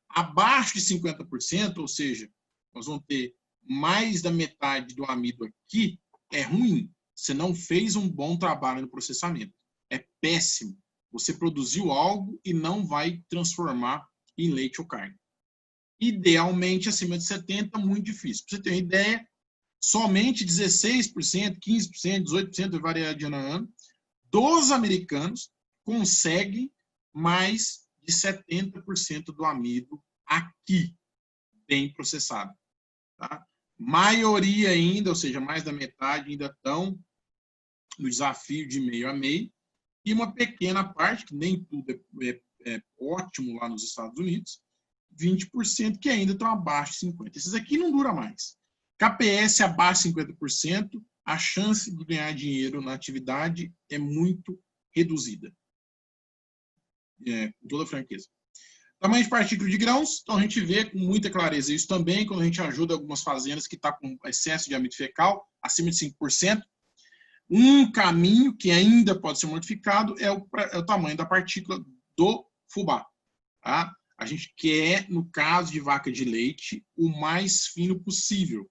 Abaixo de 50%, ou seja, nós vamos ter mais da metade do amido aqui, é ruim. Você não fez um bom trabalho no processamento. É péssimo. Você produziu algo e não vai transformar em leite ou carne. Idealmente, acima de 70%, muito difícil. Para você ter uma ideia, somente 16%, 15%, 18%, vai variar de ano a ano, dos americanos conseguem mais de 70% do amido aqui, bem processado. Tá? Maioria ainda, ou seja, mais da metade, ainda estão no desafio de meio a meio, e uma pequena parte, que nem tudo é ótimo lá nos Estados Unidos, 20% que ainda estão abaixo de 50%. Esses aqui não duram mais. KPS abaixo de 50%, a chance de ganhar dinheiro na atividade é muito reduzida. Com toda franqueza. Tamanho de partícula de grãos, então a gente vê com muita clareza isso também, quando a gente ajuda algumas fazendas que estão com excesso de amido fecal, acima de 5%. Um caminho que ainda pode ser modificado é o tamanho da partícula do fubá. Tá? A gente quer, no caso de vaca de leite, o mais fino possível.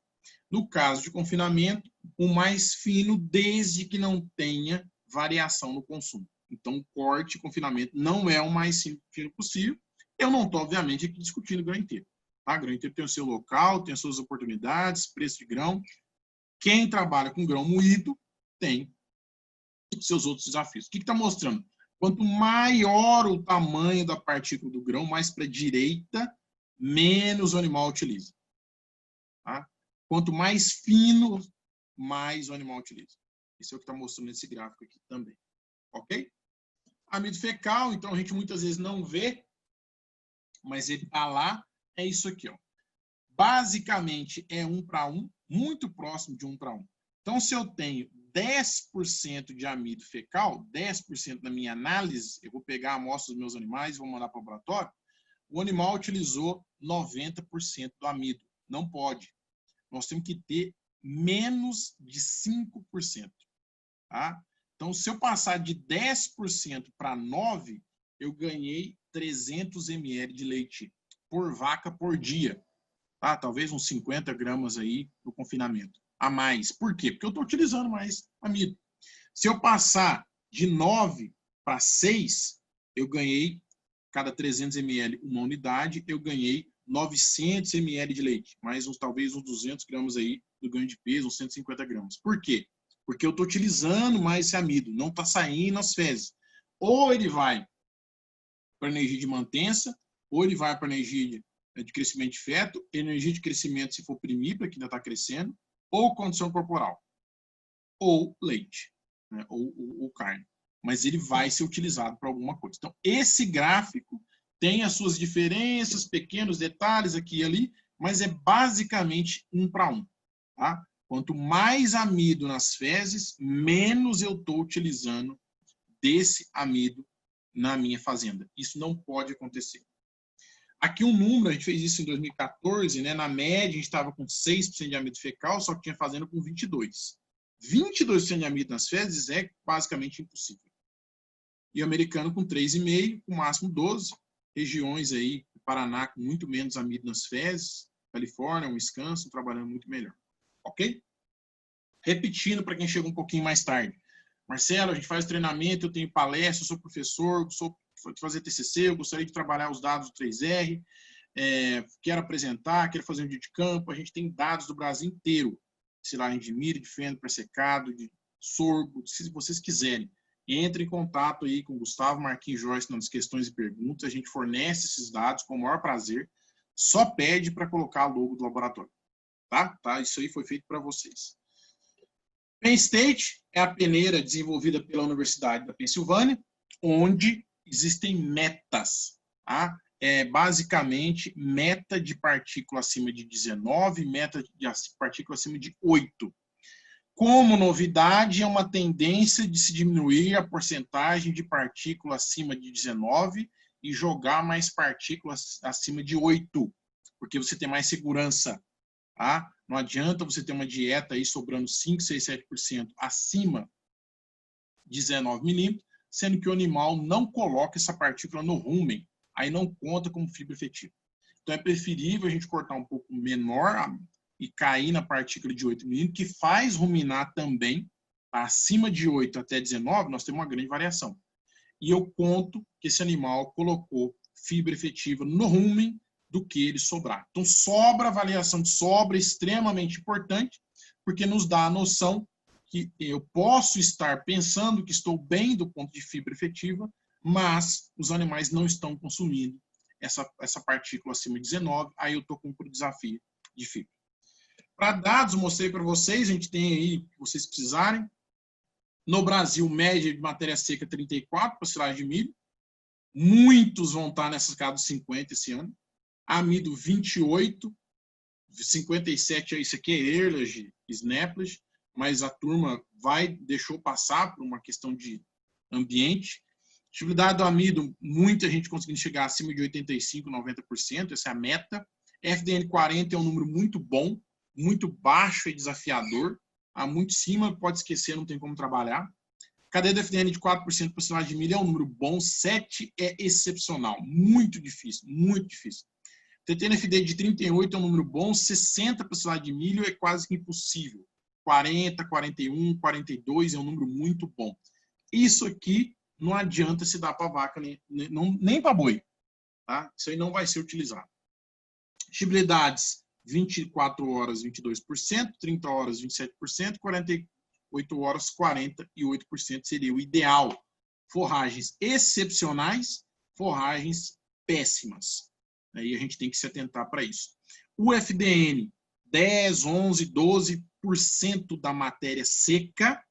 No caso de confinamento, o mais fino, desde que não tenha variação no consumo. Então, o corte e confinamento não é o mais fino possível. Eu não estou, obviamente, aqui discutindo grão inteiro. Tá? Grão inteiro tem o seu local, tem as suas oportunidades, preço de grão. Quem trabalha com grão moído tem seus outros desafios. O que está mostrando? Quanto maior o tamanho da partícula do grão, mais para a direita, menos o animal utiliza. Tá? Quanto mais fino, mais o animal utiliza. Isso é o que está mostrando nesse gráfico aqui também. Ok? Amido fecal, então a gente muitas vezes não vê, mas ele está lá, é isso aqui. Ó. Basicamente é 1 para 1, muito próximo de 1 para 1. Então, se eu tenho 10% de amido fecal, 10% da minha análise, eu vou pegar a amostra dos meus animais e vou mandar para o laboratório, o animal utilizou 90% do amido. Não pode. Nós temos que ter menos de 5%. Tá? Então, se eu passar de 10% para 9%, eu ganhei 300 ml de leite por vaca por dia. Tá? Talvez uns 50 gramas aí no confinamento. A mais. Por quê? Porque eu estou utilizando mais amido. Se eu passar de 9 para 6, eu ganhei, cada 300 ml, uma unidade, eu ganhei 900 ml de leite. Mais talvez uns 200 gramas aí do ganho de peso, uns 150 gramas. Por quê? Porque eu estou utilizando mais esse amido. Não está saindo nas fezes. Ou ele vai para energia de mantença, ou ele vai para energia de crescimento de feto, energia de crescimento se for primípara, que ainda está crescendo, ou condição corporal, ou leite, né? ou carne. Mas ele vai ser utilizado para alguma coisa. Então, esse gráfico tem as suas diferenças, pequenos detalhes aqui e ali, mas é basicamente 1 para 1. Tá? Quanto mais amido nas fezes, menos eu estou utilizando desse amido na minha fazenda. Isso não pode acontecer. Aqui um número, a gente fez isso em 2014, né? Na média a gente estava com 6% de amido fecal, só que tinha fazenda com 22%. 22% de amido nas fezes é basicamente impossível. E o americano com 3,5%, com máximo 12%. Regiões aí, Paraná com muito menos amido nas fezes, Califórnia, Wisconsin, trabalhando muito melhor. Ok? Repetindo para quem chega um pouquinho mais tarde. Marcelo, a gente faz treinamento, eu tenho palestra, eu sou professor, sou fazer TCC, eu gostaria de trabalhar os dados do 3R, quero apresentar, quero fazer um dia de campo, a gente tem dados do Brasil inteiro, silagem de milho, de feno pré-secado, de sorgo, se vocês quiserem. Entre em contato aí com o Gustavo, Marquinhos, Joyce nas questões e perguntas, a gente fornece esses dados com o maior prazer, só pede para colocar a logo do laboratório. Tá? Isso aí foi feito para vocês. Penn State é a peneira desenvolvida pela Universidade da Pensilvânia, onde existem metas. Tá? Basicamente, meta de partícula acima de 19, meta de partícula acima de 8. Como novidade, é uma tendência de se diminuir a porcentagem de partícula acima de 19 e jogar mais partículas acima de 8, porque você tem mais segurança. Tá? Não adianta você ter uma dieta aí sobrando 5, 6, 7% acima de 19 milímetros, sendo que o animal não coloca essa partícula no rumen, aí não conta como fibra efetiva. Então é preferível a gente cortar um pouco menor e cair na partícula de 8 milímetros, que faz ruminar também, acima de 8 até 19, nós temos uma grande variação. E eu conto que esse animal colocou fibra efetiva no rumen do que ele sobrar. Então, sobra, a avaliação de sobra é extremamente importante, porque nos dá a noção que eu posso estar pensando que estou bem do ponto de fibra efetiva, mas os animais não estão consumindo essa partícula acima de 19, aí eu estou com um desafio de fibra. Para dados, mostrei para vocês, a gente tem aí, se vocês precisarem, no Brasil, média de matéria seca 34 para silagem de milho, muitos vão estar nessas casas dos 50 esse ano, amido 28, 57, isso aqui é Erlage, Snaplage, mas a turma deixou passar por uma questão de ambiente. Dificuldade do amido, muita gente conseguindo chegar acima de 85%, 90%, essa é a meta. FDN 40 é um número muito bom, muito baixo e desafiador. Muito cima, pode esquecer, não tem como trabalhar. Cadeia do FDN de 4% para silagem de milho é um número bom, 7 é excepcional, muito difícil, muito difícil. TTNFD de 38 é um número bom, 60 para silagem de milho é quase que impossível. 40, 41, 42 é um número muito bom. Isso aqui não adianta se dar para vaca nem para boi. Tá? Isso aí não vai ser utilizado. Estibilidades, 24 horas, 22%, 30 horas, 27%, 48 horas, 48% seria o ideal. Forragens excepcionais, forragens péssimas. Aí a gente tem que se atentar para isso. O FDN, 10, 11, 12% da matéria seca,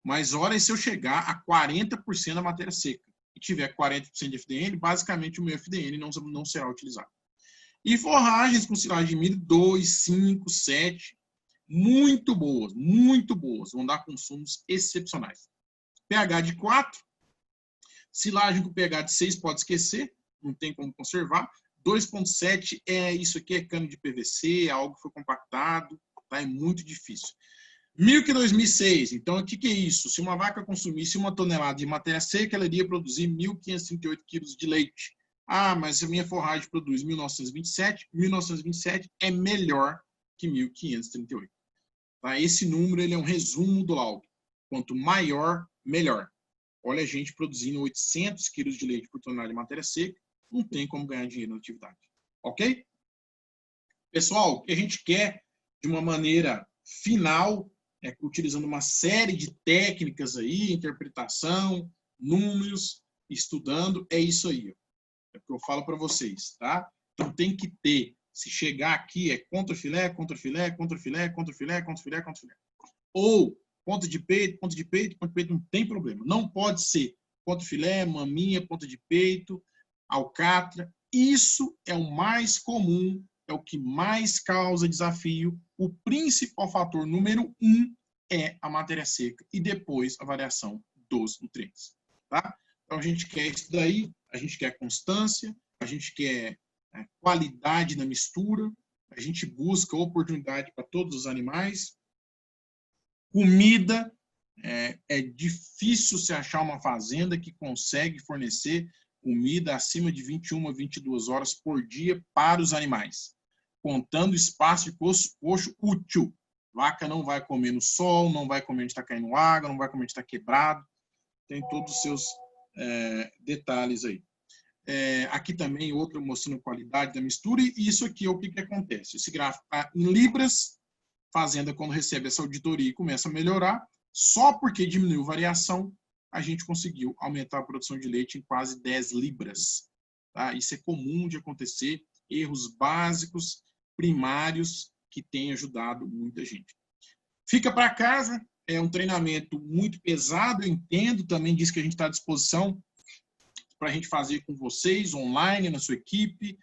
mas olha, se eu chegar a 40% da matéria seca e tiver 40% de FDN, basicamente o meu FDN não será utilizado. E forragens com silagem de milho, 2, 5, 7, muito boas, vão dar consumos excepcionais. pH de 4, silagem com pH de 6 pode esquecer, não tem como conservar. 2,7 isso aqui é cano de PVC, algo que foi compactado, tá? É muito difícil. Milk 2006. Então, o que é isso? Se uma vaca consumisse 1 tonelada de matéria seca, ela iria produzir 1.538 quilos de leite. Ah, mas a minha forragem produz 1.927. 1.927 é melhor que 1.538. Tá? Esse número ele é um resumo do laudo. Quanto maior, melhor. Olha a gente produzindo 800 quilos de leite por tonelada de matéria seca, não tem como ganhar dinheiro na atividade. Ok? Pessoal, o que a gente quer de uma maneira final, utilizando uma série de técnicas aí, interpretação, números, estudando, é isso aí. É o que eu falo para vocês, tá? Então tem que ter, se chegar aqui é contra filé, contra filé, contra filé, contra filé, contra filé, contra filé. Ou ponta de peito, ponta de peito, ponta de peito, não tem problema. Não pode ser contra filé, maminha, ponta de peito, alcatra. Isso é o mais comum, é o que mais causa desafio. O principal fator número 1 é a matéria seca e depois a variação dos nutrientes. Tá? Então a gente quer isso daí, a gente quer constância, a gente quer qualidade na mistura, a gente busca oportunidade para todos os animais. Comida, é difícil se achar uma fazenda que consegue fornecer comida acima de 21 a 22 horas por dia para os animais, contando espaço de coxo útil. Vaca não vai comer no sol, não vai comer onde está caindo água, não vai comer onde está quebrado. Tem todos os seus detalhes aí. Aqui também outro mostrando a qualidade da mistura. E isso aqui é o que acontece. Esse gráfico está em libras. Fazenda, quando recebe essa auditoria e começa a melhorar, só porque diminuiu a variação, a gente conseguiu aumentar a produção de leite em quase 10 libras. Tá? Isso é comum de acontecer, erros básicos, primários, que têm ajudado muita gente. Fica para casa, é um treinamento muito pesado, eu entendo, também diz que a gente está à disposição para a gente fazer com vocês, online, na sua equipe,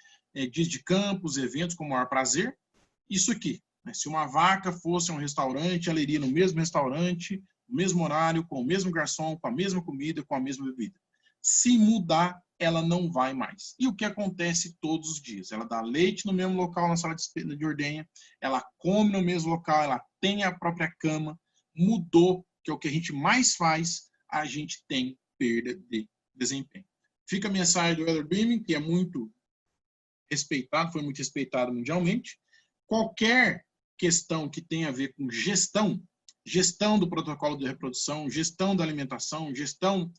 dias de campos, eventos com o maior prazer. Isso aqui. Se uma vaca fosse a um restaurante, ela iria no mesmo restaurante, no mesmo horário, com o mesmo garçom, com a mesma comida, com a mesma bebida. Se mudar, ela não vai mais. E o que acontece todos os dias? Ela dá leite no mesmo local, na sala de ordenha, ela come no mesmo local, ela tem a própria cama, mudou, que é o que a gente mais faz, a gente tem perda de desempenho. Fica a mensagem do Elder Beaming, que é muito respeitado, foi muito respeitado mundialmente. Qualquer questão que tenha a ver com gestão do protocolo de reprodução, gestão da alimentação, gestão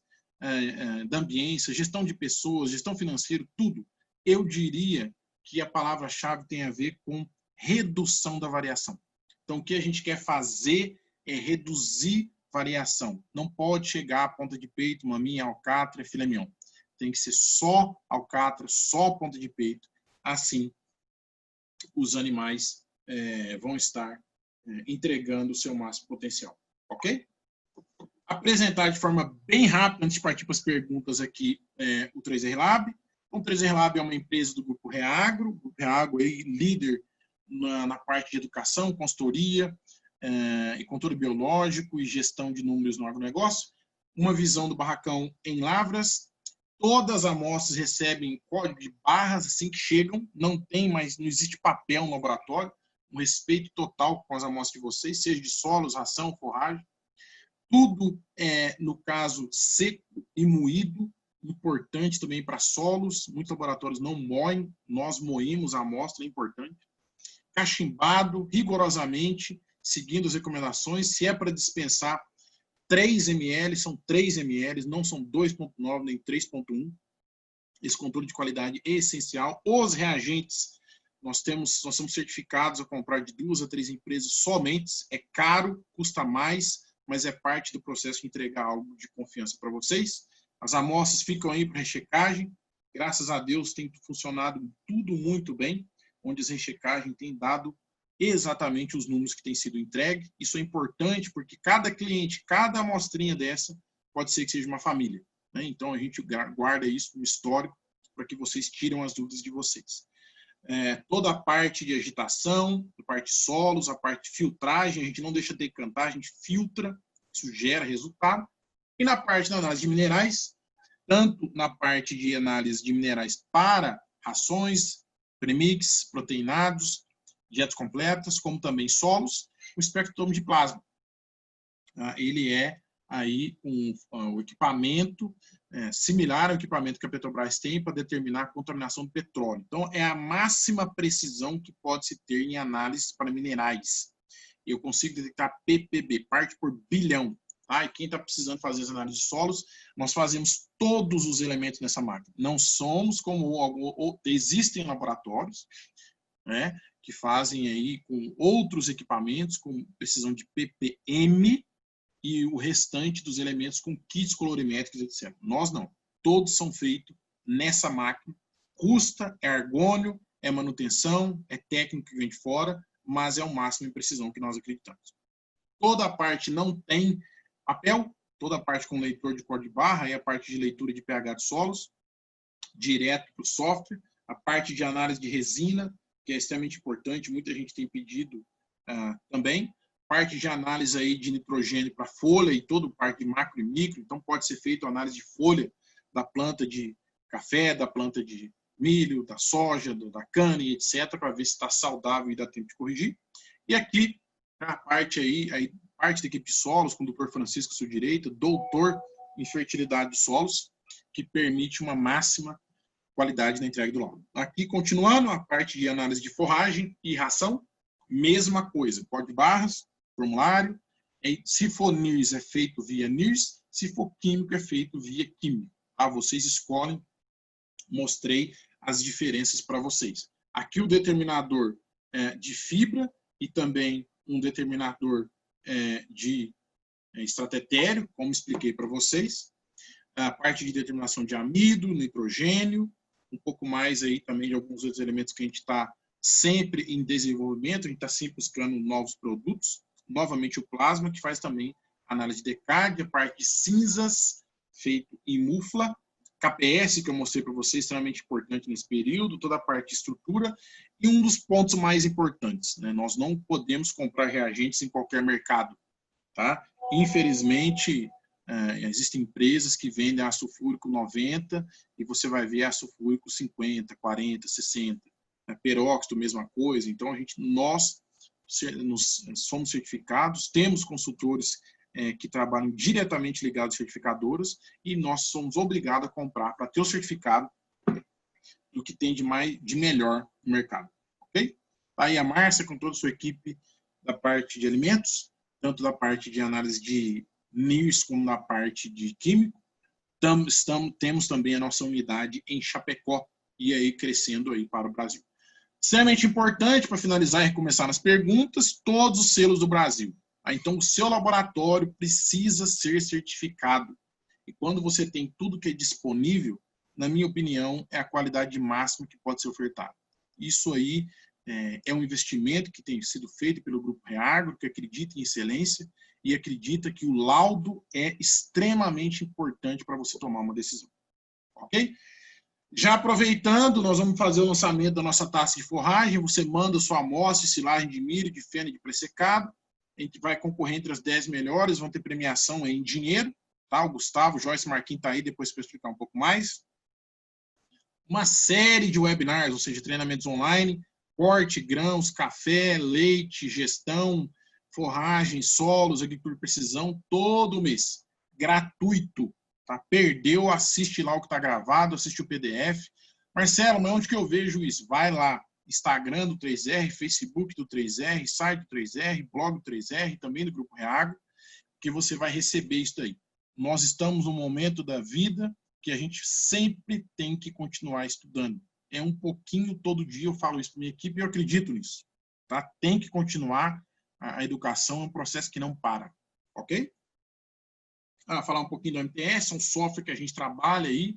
da ambiência, gestão de pessoas, gestão financeira, tudo, eu diria que a palavra-chave tem a ver com redução da variação. Então, o que a gente quer fazer é reduzir variação. Não pode chegar a ponta de peito, maminha, alcatra, filé mignon. Tem que ser só alcatra, só ponta de peito. Assim, os animais vão estar entregando o seu máximo potencial, ok? Apresentar de forma bem rápida, antes de partir para as perguntas aqui, o 3R Lab. O 3R Lab é uma empresa do Grupo Reagro. O Grupo Reagro é líder na parte de educação, consultoria, e controle biológico e gestão de números no agronegócio. Uma visão do barracão em lavras. Todas as amostras recebem código de barras assim que chegam. Não existe papel no laboratório. Um respeito total com as amostras de vocês, seja de solos, ração, forragem. Tudo no caso, seco e moído. Importante também para solos. Muitos laboratórios não moem. Nós moemos a amostra, é importante. Cachimbado, rigorosamente, seguindo as recomendações. Se é para dispensar 3 ml, são 3 ml, não são 2,9 nem 3,1. Esse controle de qualidade é essencial. Os reagentes, nós somos certificados a comprar de 2 a 3 empresas somente. É caro, custa mais, mas é parte do processo de entregar algo de confiança para vocês. As amostras ficam aí para rechecagem. Graças a Deus tem funcionado tudo muito bem, onde as rechecagens têm dado exatamente os números que têm sido entregues. Isso é importante porque cada cliente, cada amostrinha dessa, pode ser que seja uma família, né? Então a gente guarda isso no histórico para que vocês tirem as dúvidas de vocês. Toda a parte de agitação, a parte de solos, a parte de filtragem, a gente não deixa decantar, a gente filtra, isso gera resultado. E na parte da análise de minerais, tanto na parte de análise de minerais para rações, premix, proteinados, dietas completas, como também solos, o espectrômetro de plasma. ele é aí um equipamento similar ao equipamento que a Petrobras tem para determinar a contaminação do petróleo. Então, é a máxima precisão que pode se ter em análises para minerais. Eu consigo detectar ppb, parte por bilhão. Tá? E quem está precisando fazer as análises de solos, nós fazemos todos os elementos nessa máquina. Não somos como existem laboratórios, né, que fazem aí com outros equipamentos, com precisão de ppm, e o restante dos elementos com kits colorimétricos, etc. Nós não. Todos são feitos nessa máquina. Custa, é argônio, é manutenção, é técnico que vem de fora, mas é o máximo em precisão que nós acreditamos. Toda a parte não tem papel, toda a parte com leitor de código de barra, é a parte de leitura de pH de solos, direto para o software, a parte de análise de resina, que é extremamente importante, muita gente tem pedido também, parte de análise aí de nitrogênio para folha e toda parte de macro e micro, então pode ser feito análise de folha da planta de café, da planta de milho, da soja, da cana e etc, para ver se está saudável e dá tempo de corrigir. E aqui a parte parte da equipe de solos, com o Dr. Francisco à sua direita, doutor em fertilidade de solos, que permite uma máxima qualidade na entrega do laudo. Aqui, continuando, a parte de análise de forragem e ração, mesma coisa, código de barras, formulário, se for NIRS é feito via NIRS, se for químico é feito via químico. Tá? Vocês escolhem, mostrei as diferenças para vocês. Aqui o determinador de fibra e também um determinador de estratetéreo, como expliquei para vocês. A parte de determinação de amido, nitrogênio, um pouco mais aí também de alguns outros elementos que a gente está sempre em desenvolvimento, a gente está sempre buscando novos produtos. Novamente o plasma, que faz também análise de DECAD, a parte de cinzas, feito em mufla, KPS, que eu mostrei para vocês, extremamente importante nesse período, toda a parte de estrutura, e um dos pontos mais importantes, né? Nós não podemos comprar reagentes em qualquer mercado, tá? Infelizmente, existem empresas que vendem ácido fúrico 90 e você vai ver ácido fúrico 50, 40, 60. Peróxido, mesma coisa. Então, nós somos certificados, temos consultores que trabalham diretamente ligados às certificadoras e nós somos obrigados a comprar para ter o certificado do que tem de melhor no mercado. Ok? Aí a Márcia com toda a sua equipe da parte de alimentos, tanto da parte de análise de NIRS como da parte de químico. Temos também a nossa unidade em Chapecó e aí crescendo aí para o Brasil. Extremamente importante, para finalizar e recomeçar nas perguntas, todos os selos do Brasil. Então, o seu laboratório precisa ser certificado. E quando você tem tudo que é disponível, na minha opinião, é a qualidade máxima que pode ser ofertada. Isso aí é um investimento que tem sido feito pelo Grupo Reagro, que acredita em excelência e acredita que o laudo é extremamente importante para você tomar uma decisão. Ok? Já aproveitando, nós vamos fazer o lançamento da nossa taça de forragem. Você manda sua amostra de silagem de milho, de feno e de pressecado. A gente vai concorrer entre as 10 melhores, vão ter premiação aí em dinheiro. Tá? O Gustavo, o Joyce, Marquinhos está aí depois para explicar um pouco mais. Uma série de webinars, ou seja, treinamentos online, corte, grãos, café, leite, gestão, forragem, solos, agricultura de precisão, todo mês. Gratuito. Tá? Perdeu, assiste lá o que está gravado, assiste o PDF. Marcelo, mas onde que eu vejo isso? Vai lá, Instagram do 3R, Facebook do 3R, site do 3R, blog do 3R, também do Grupo Reagro, que você vai receber isso aí. Nós estamos num momento da vida que a gente sempre tem que continuar estudando. É um pouquinho todo dia, eu falo isso para minha equipe e eu acredito nisso. Tá? Tem que continuar, a educação é um processo que não para. Ok? Falar um pouquinho do MTS, é um software que a gente trabalha aí,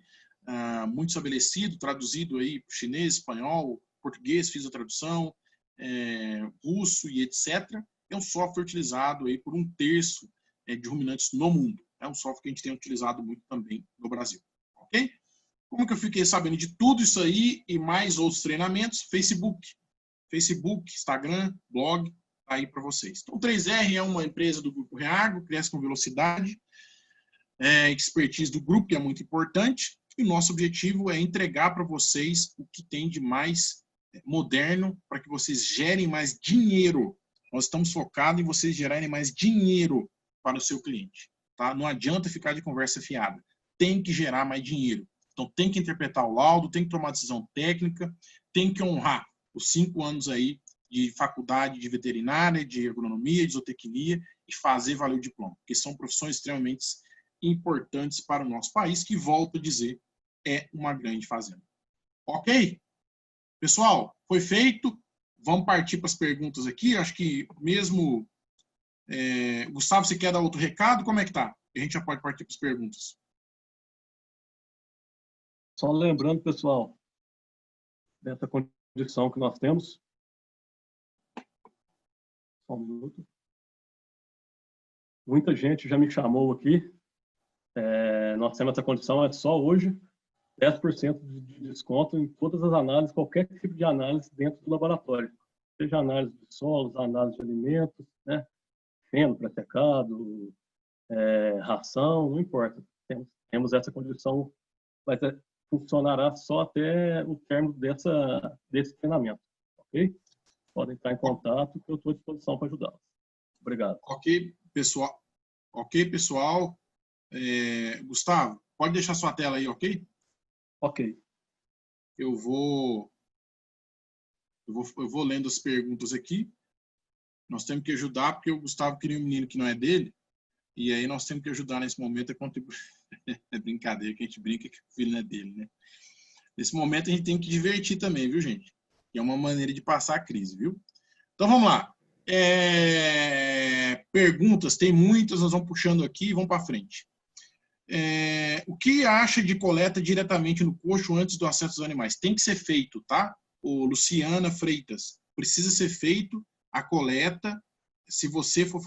muito estabelecido, traduzido aí para o chinês, espanhol, português, fiz a tradução, russo e etc. É um software utilizado aí por 1/3 de ruminantes no mundo. É um software que a gente tem utilizado muito também no Brasil. Ok? Como que eu fiquei sabendo de tudo isso aí e mais outros treinamentos? Facebook, Instagram, blog, tá aí para vocês. Então, o 3R é uma empresa do Grupo Reagro, cresce com velocidade, expertise do grupo, que é muito importante, e o nosso objetivo é entregar para vocês o que tem de mais moderno para que vocês gerem mais dinheiro. Nós estamos focados em vocês gerarem mais dinheiro para o seu cliente. Tá? Não adianta ficar de conversa fiada. Tem que gerar mais dinheiro. Então, tem que interpretar o laudo, tem que tomar decisão técnica, tem que honrar os 5 anos aí de faculdade de veterinária, de agronomia, de zootecnia e fazer valer o diploma, porque são profissões extremamente importantes para o nosso país, que, volto a dizer, é uma grande fazenda. Ok? Pessoal, foi feito. Vamos partir para as perguntas aqui. Acho que mesmo... Gustavo, você quer dar outro recado? Como é que tá? A gente já pode partir para as perguntas. Só lembrando, pessoal, dessa condição que nós temos. Só um minuto. Muita gente já me chamou aqui. Nós temos essa condição, é só hoje, 10% de desconto em todas as análises, qualquer tipo de análise dentro do laboratório. Seja análise de solos, análise de alimentos, né? Feno pré-secado, ração, não importa. Temos essa condição, mas funcionará só até o término desse treinamento, ok? Podem estar em contato, que eu estou à disposição para ajudá-los. Obrigado. Ok, pessoal. Gustavo, pode deixar sua tela aí, ok? Ok. Eu vou lendo as perguntas aqui. Nós temos que ajudar, porque o Gustavo queria um menino que não é dele, e aí nós temos que ajudar nesse momento a contribuir. É brincadeira, que a gente brinca que o filho não é dele, né? Nesse momento a gente tem que divertir também, viu, gente? Que é uma maneira de passar a crise, viu? Então vamos lá. Perguntas, tem muitas, nós vamos puxando aqui e vamos para frente. O que acha de coleta diretamente no coxo antes do acesso dos animais? Tem que ser feito, tá? O Luciana Freitas, precisa ser feito a coleta, se você for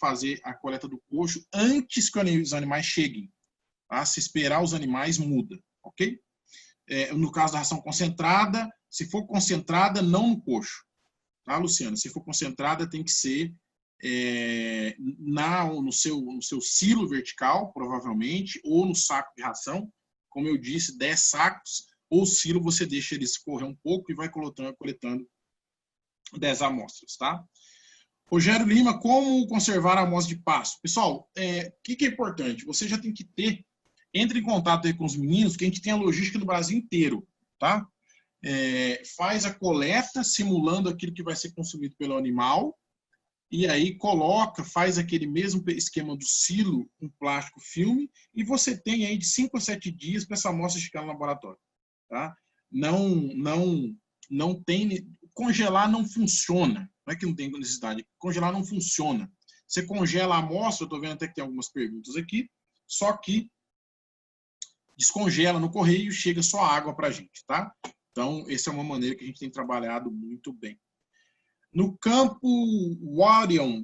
fazer a coleta do coxo antes que os animais cheguem. Tá? Se esperar os animais, muda, ok? No caso da ração concentrada, se for concentrada, não no coxo. Tá, Luciana? Se for concentrada, tem que ser no seu silo vertical, provavelmente, ou no saco de ração. Como eu disse, 10 sacos, ou silo você deixa ele escorrer um pouco e vai coletando 10 amostras, tá? Rogério Lima, como conservar a amostra de pasto? Pessoal, o que é importante? Você já tem que entre em contato aí com os meninos, que a gente tem a logística no Brasil inteiro, tá? Faz a coleta simulando aquilo que vai ser consumido pelo animal e aí faz aquele mesmo esquema do silo com plástico filme e você tem aí de 5 a 7 dias para essa amostra chegar no laboratório, tá? Não tem... Congelar não funciona. Não é que não tem necessidade. Congelar não funciona. Você congela a amostra, eu estou vendo até que tem algumas perguntas aqui, só que descongela no correio e chega só água para a gente, tá? Então, essa é uma maneira que a gente tem trabalhado muito bem. No campo Warion,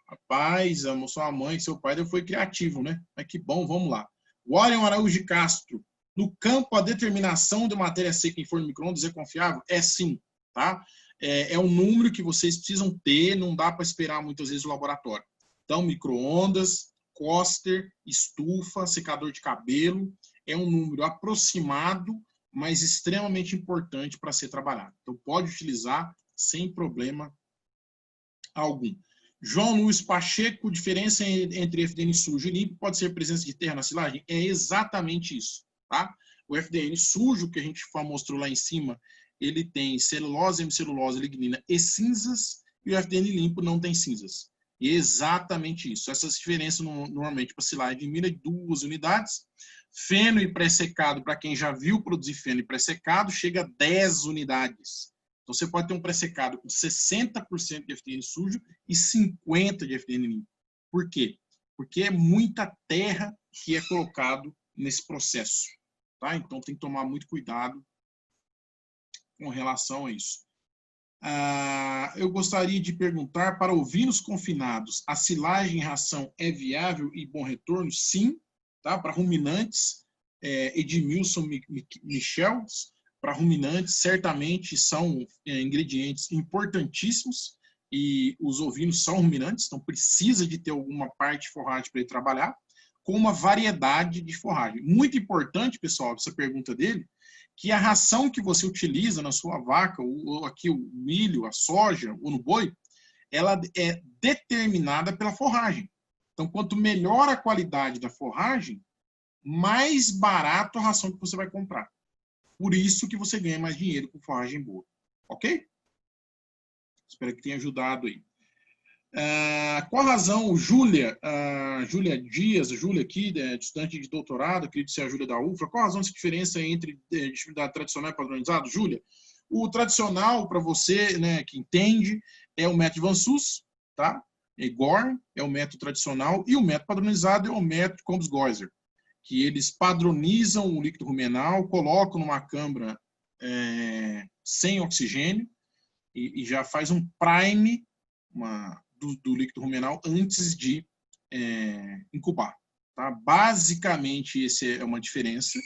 rapaz, a sua mãe, seu pai foi criativo, né? Mas que bom, vamos lá. Warion Araújo de Castro. No campo, a determinação de matéria seca em forno micro-ondas é confiável? É sim, tá? É um número que vocês precisam ter, não dá para esperar muitas vezes o laboratório. Então, micro-ondas, coster, estufa, secador de cabelo, é um número aproximado, mas extremamente importante para ser trabalhado. Então, pode utilizar sem problema algum. João Luiz Pacheco, diferença entre FDN sujo e limpo pode ser presença de terra na silagem? É exatamente isso, tá? O FDN sujo, que a gente mostrou lá em cima, ele tem celulose, hemicelulose, lignina e cinzas, e o FDN limpo não tem cinzas. E é exatamente isso. Essas diferenças, normalmente, para silagem de milho, 2 unidades. Feno e pré-secado, para quem já viu produzir feno e pré-secado, chega a 10 unidades. Então, você pode ter um pré-secado com 60% de FDN sujo e 50% de FDN limpo. Por quê? Porque é muita terra que é colocado nesse processo. Tá? Então, tem que tomar muito cuidado com relação a isso. Eu gostaria de perguntar, para ovinos confinados, a silagem em ração é viável e bom retorno? Sim. Tá? Para ruminantes, Edmilson Michels, para ruminantes, certamente são ingredientes importantíssimos e os ovinos são ruminantes, então precisa de ter alguma parte de forragem para ele trabalhar, com uma variedade de forragem. Muito importante, pessoal, essa pergunta dele, que a ração que você utiliza na sua vaca, ou aqui o milho, a soja ou no boi, ela é determinada pela forragem. Então, quanto melhor a qualidade da forragem, mais barato a ração que você vai comprar. Por isso que você ganha mais dinheiro com forragem boa. Ok? Espero que tenha ajudado aí. Qual a razão, Júlia Dias, Júlia aqui, estudante de doutorado, acredito ser a Júlia da UFRA, qual a razão dessa diferença entre disponibilidade tradicional e padronizado? Júlia, o tradicional, para você, né, que entende, é o método Van Sus, tá? Gore é o método tradicional, e o método padronizado é o método Combs-Geuser, que eles padronizam o líquido rumenal, colocam numa câmara sem oxigênio, e já faz um prime do líquido rumenal antes de incubar. Tá? Basicamente, essa é uma diferença,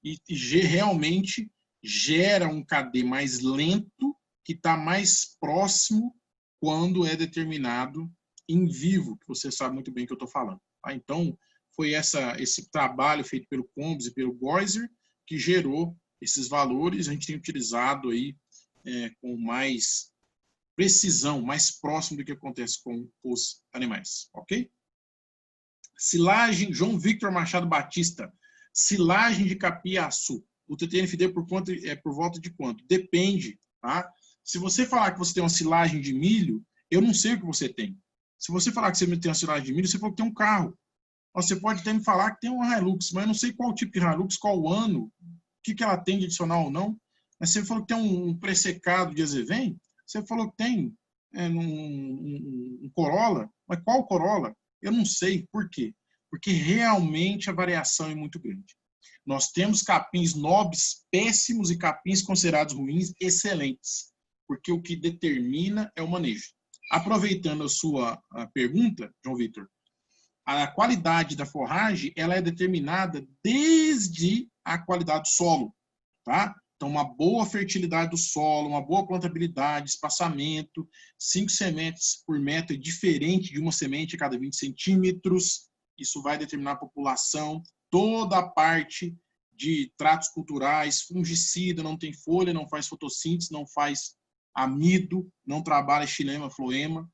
e realmente gera um KD mais lento, que está mais próximo quando é determinado em vivo, que você sabe muito bem o que eu estou falando. Tá? Então, foi esse trabalho feito pelo Combs e pelo Geuser que gerou esses valores. A gente tem utilizado aí com mais precisão, mais próximo do que acontece com os animais. Ok? Silagem, João Victor Machado Batista. Silagem de capiaçu. O TTNFD é por volta de quanto? Depende. Tá? Se você falar que você tem uma silagem de milho, eu não sei o que você tem. Se você falar que você tem uma silagem de milho, você falou que tem um carro. Você pode até me falar que tem uma Hilux, mas eu não sei qual tipo de Hilux, qual o ano, o que ela tem de adicional ou não. Mas você falou que tem um pré-secado de Azevém, você falou que tem um Corolla, mas qual Corolla? Eu não sei. Por quê? Porque realmente a variação é muito grande. Nós temos capins nobres péssimos e capins considerados ruins excelentes, porque o que determina é o manejo. Aproveitando a sua pergunta, João Vitor, a qualidade da forragem ela é determinada desde a qualidade do solo, tá? Então, uma boa fertilidade do solo, uma boa plantabilidade, espaçamento, 5 sementes por metro é diferente de uma semente a cada 20 centímetros. Isso vai determinar a população, toda a parte de tratos culturais, fungicida, não tem folha, não faz fotossíntese, não faz amido, não trabalha xilema, floema.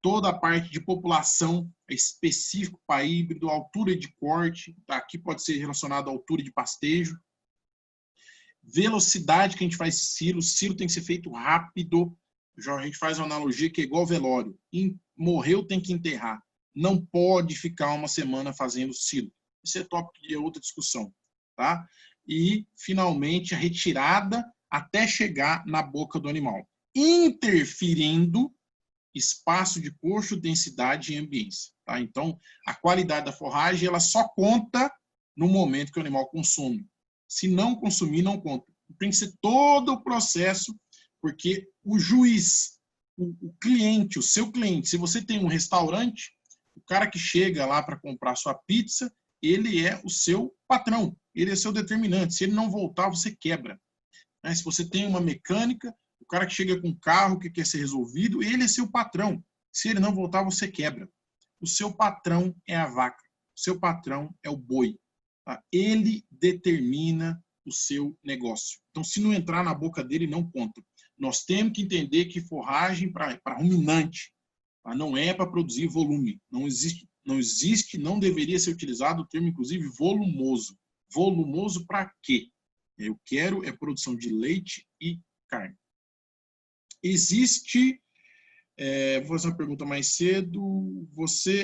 Toda a parte de população é específico para híbrido, altura de corte, aqui pode ser relacionado à altura de pastejo. Velocidade que a gente faz esse silo tem que ser feito rápido. A gente faz uma analogia que é igual velório. Morreu, tem que enterrar. Não pode ficar uma semana fazendo silo. Isso é tópico de outra discussão. Tá? E, finalmente, a retirada até chegar na boca do animal, interferindo espaço de coxo, densidade e ambiência. Tá? Então, a qualidade da forragem ela só conta no momento que o animal consome. Se não consumir, não conta. Tem que ser todo o processo, porque o juiz, o cliente, o seu cliente, se você tem um restaurante, o cara que chega lá para comprar sua pizza, ele é o seu patrão, ele é seu determinante. Se ele não voltar, você quebra. Se você tem uma mecânica, o cara que chega com um carro que quer ser resolvido, ele é seu patrão. Se ele não voltar, você quebra. O seu patrão é a vaca. O seu patrão é o boi. Tá? Ele determina o seu negócio. Então, se não entrar na boca dele, não conta. Nós temos que entender que forragem para ruminante, tá? Não é para produzir volume. Não existe, não deveria ser utilizado o termo, inclusive, volumoso. Volumoso para quê? Eu quero produção de leite e carne. Existe, vou fazer uma pergunta mais cedo,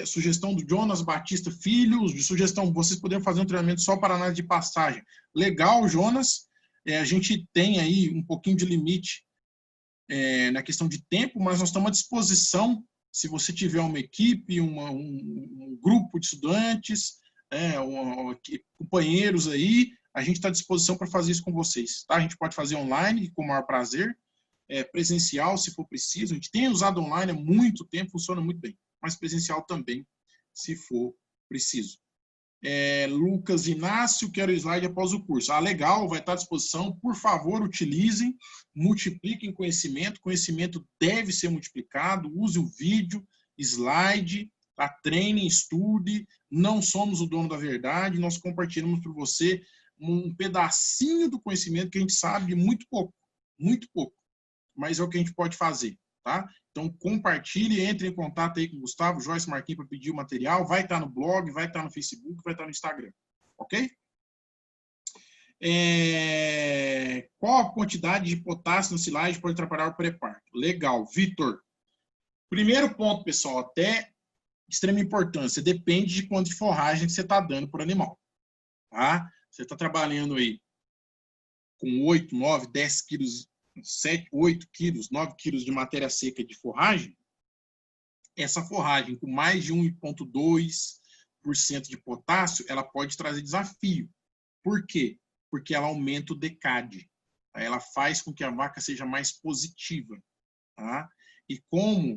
sugestão do Jonas Batista Filho, sugestão, vocês poderiam fazer um treinamento só para análise de pastagem. Legal, Jonas, a gente tem aí um pouquinho de limite na questão de tempo, mas nós estamos à disposição, se você tiver uma equipe, um grupo de estudantes, companheiros aí, a gente está à disposição para fazer isso com vocês. Tá? A gente pode fazer online, com o maior prazer, presencial, se for preciso. A gente tem usado online há muito tempo, funciona muito bem, mas presencial também, se for preciso. Lucas Inácio, quero slide após o curso. Legal, vai estar à disposição. Por favor, utilizem, multipliquem conhecimento. Conhecimento deve ser multiplicado. Use o vídeo, slide, tá? Treine, estude. Não somos o dono da verdade. Nós compartilhamos para você um pedacinho do conhecimento que a gente sabe de muito pouco, mas é o que a gente pode fazer. tá? Então, compartilhe, entre em contato aí com o Gustavo, Joyce, Marquinhos para pedir o material. Vai estar no blog, vai estar no Facebook, vai estar no Instagram. Ok? Qual a quantidade de potássio na silagem pode atrapalhar o pré-parto? Legal. Vitor. Primeiro ponto, pessoal, até extrema importância. Depende de quanto de forragem que você está dando por animal. Tá? Você está trabalhando aí com 8, 9, 10 quilos, 7, 8 quilos, 9 quilos de matéria seca de forragem, essa forragem com mais de 1,2% de potássio, ela pode trazer desafio. Por quê? Porque ela aumenta o DECAD. Tá? Ela faz com que a vaca seja mais positiva. Tá? E como,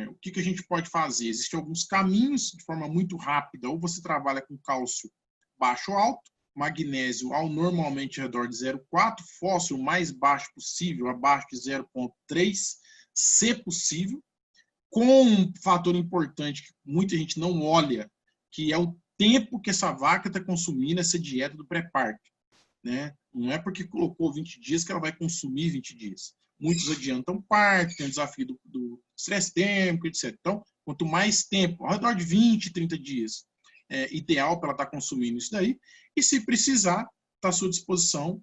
o que a gente pode fazer? Existem alguns caminhos de forma muito rápida. Ou você trabalha com cálcio baixo ou alto, magnésio normalmente ao redor de 0,4, fósforo o mais baixo possível, abaixo de 0,3, se possível, com um fator importante que muita gente não olha, que é o tempo que essa vaca está consumindo essa dieta do pré-parto. Né? Não é porque colocou 20 dias que ela vai consumir 20 dias. Muitos adiantam parto, tem o desafio do estresse térmico, etc. Então, quanto mais tempo, ao redor de 20, 30 dias, é ideal para ela estar consumindo isso daí. E se precisar, está à sua disposição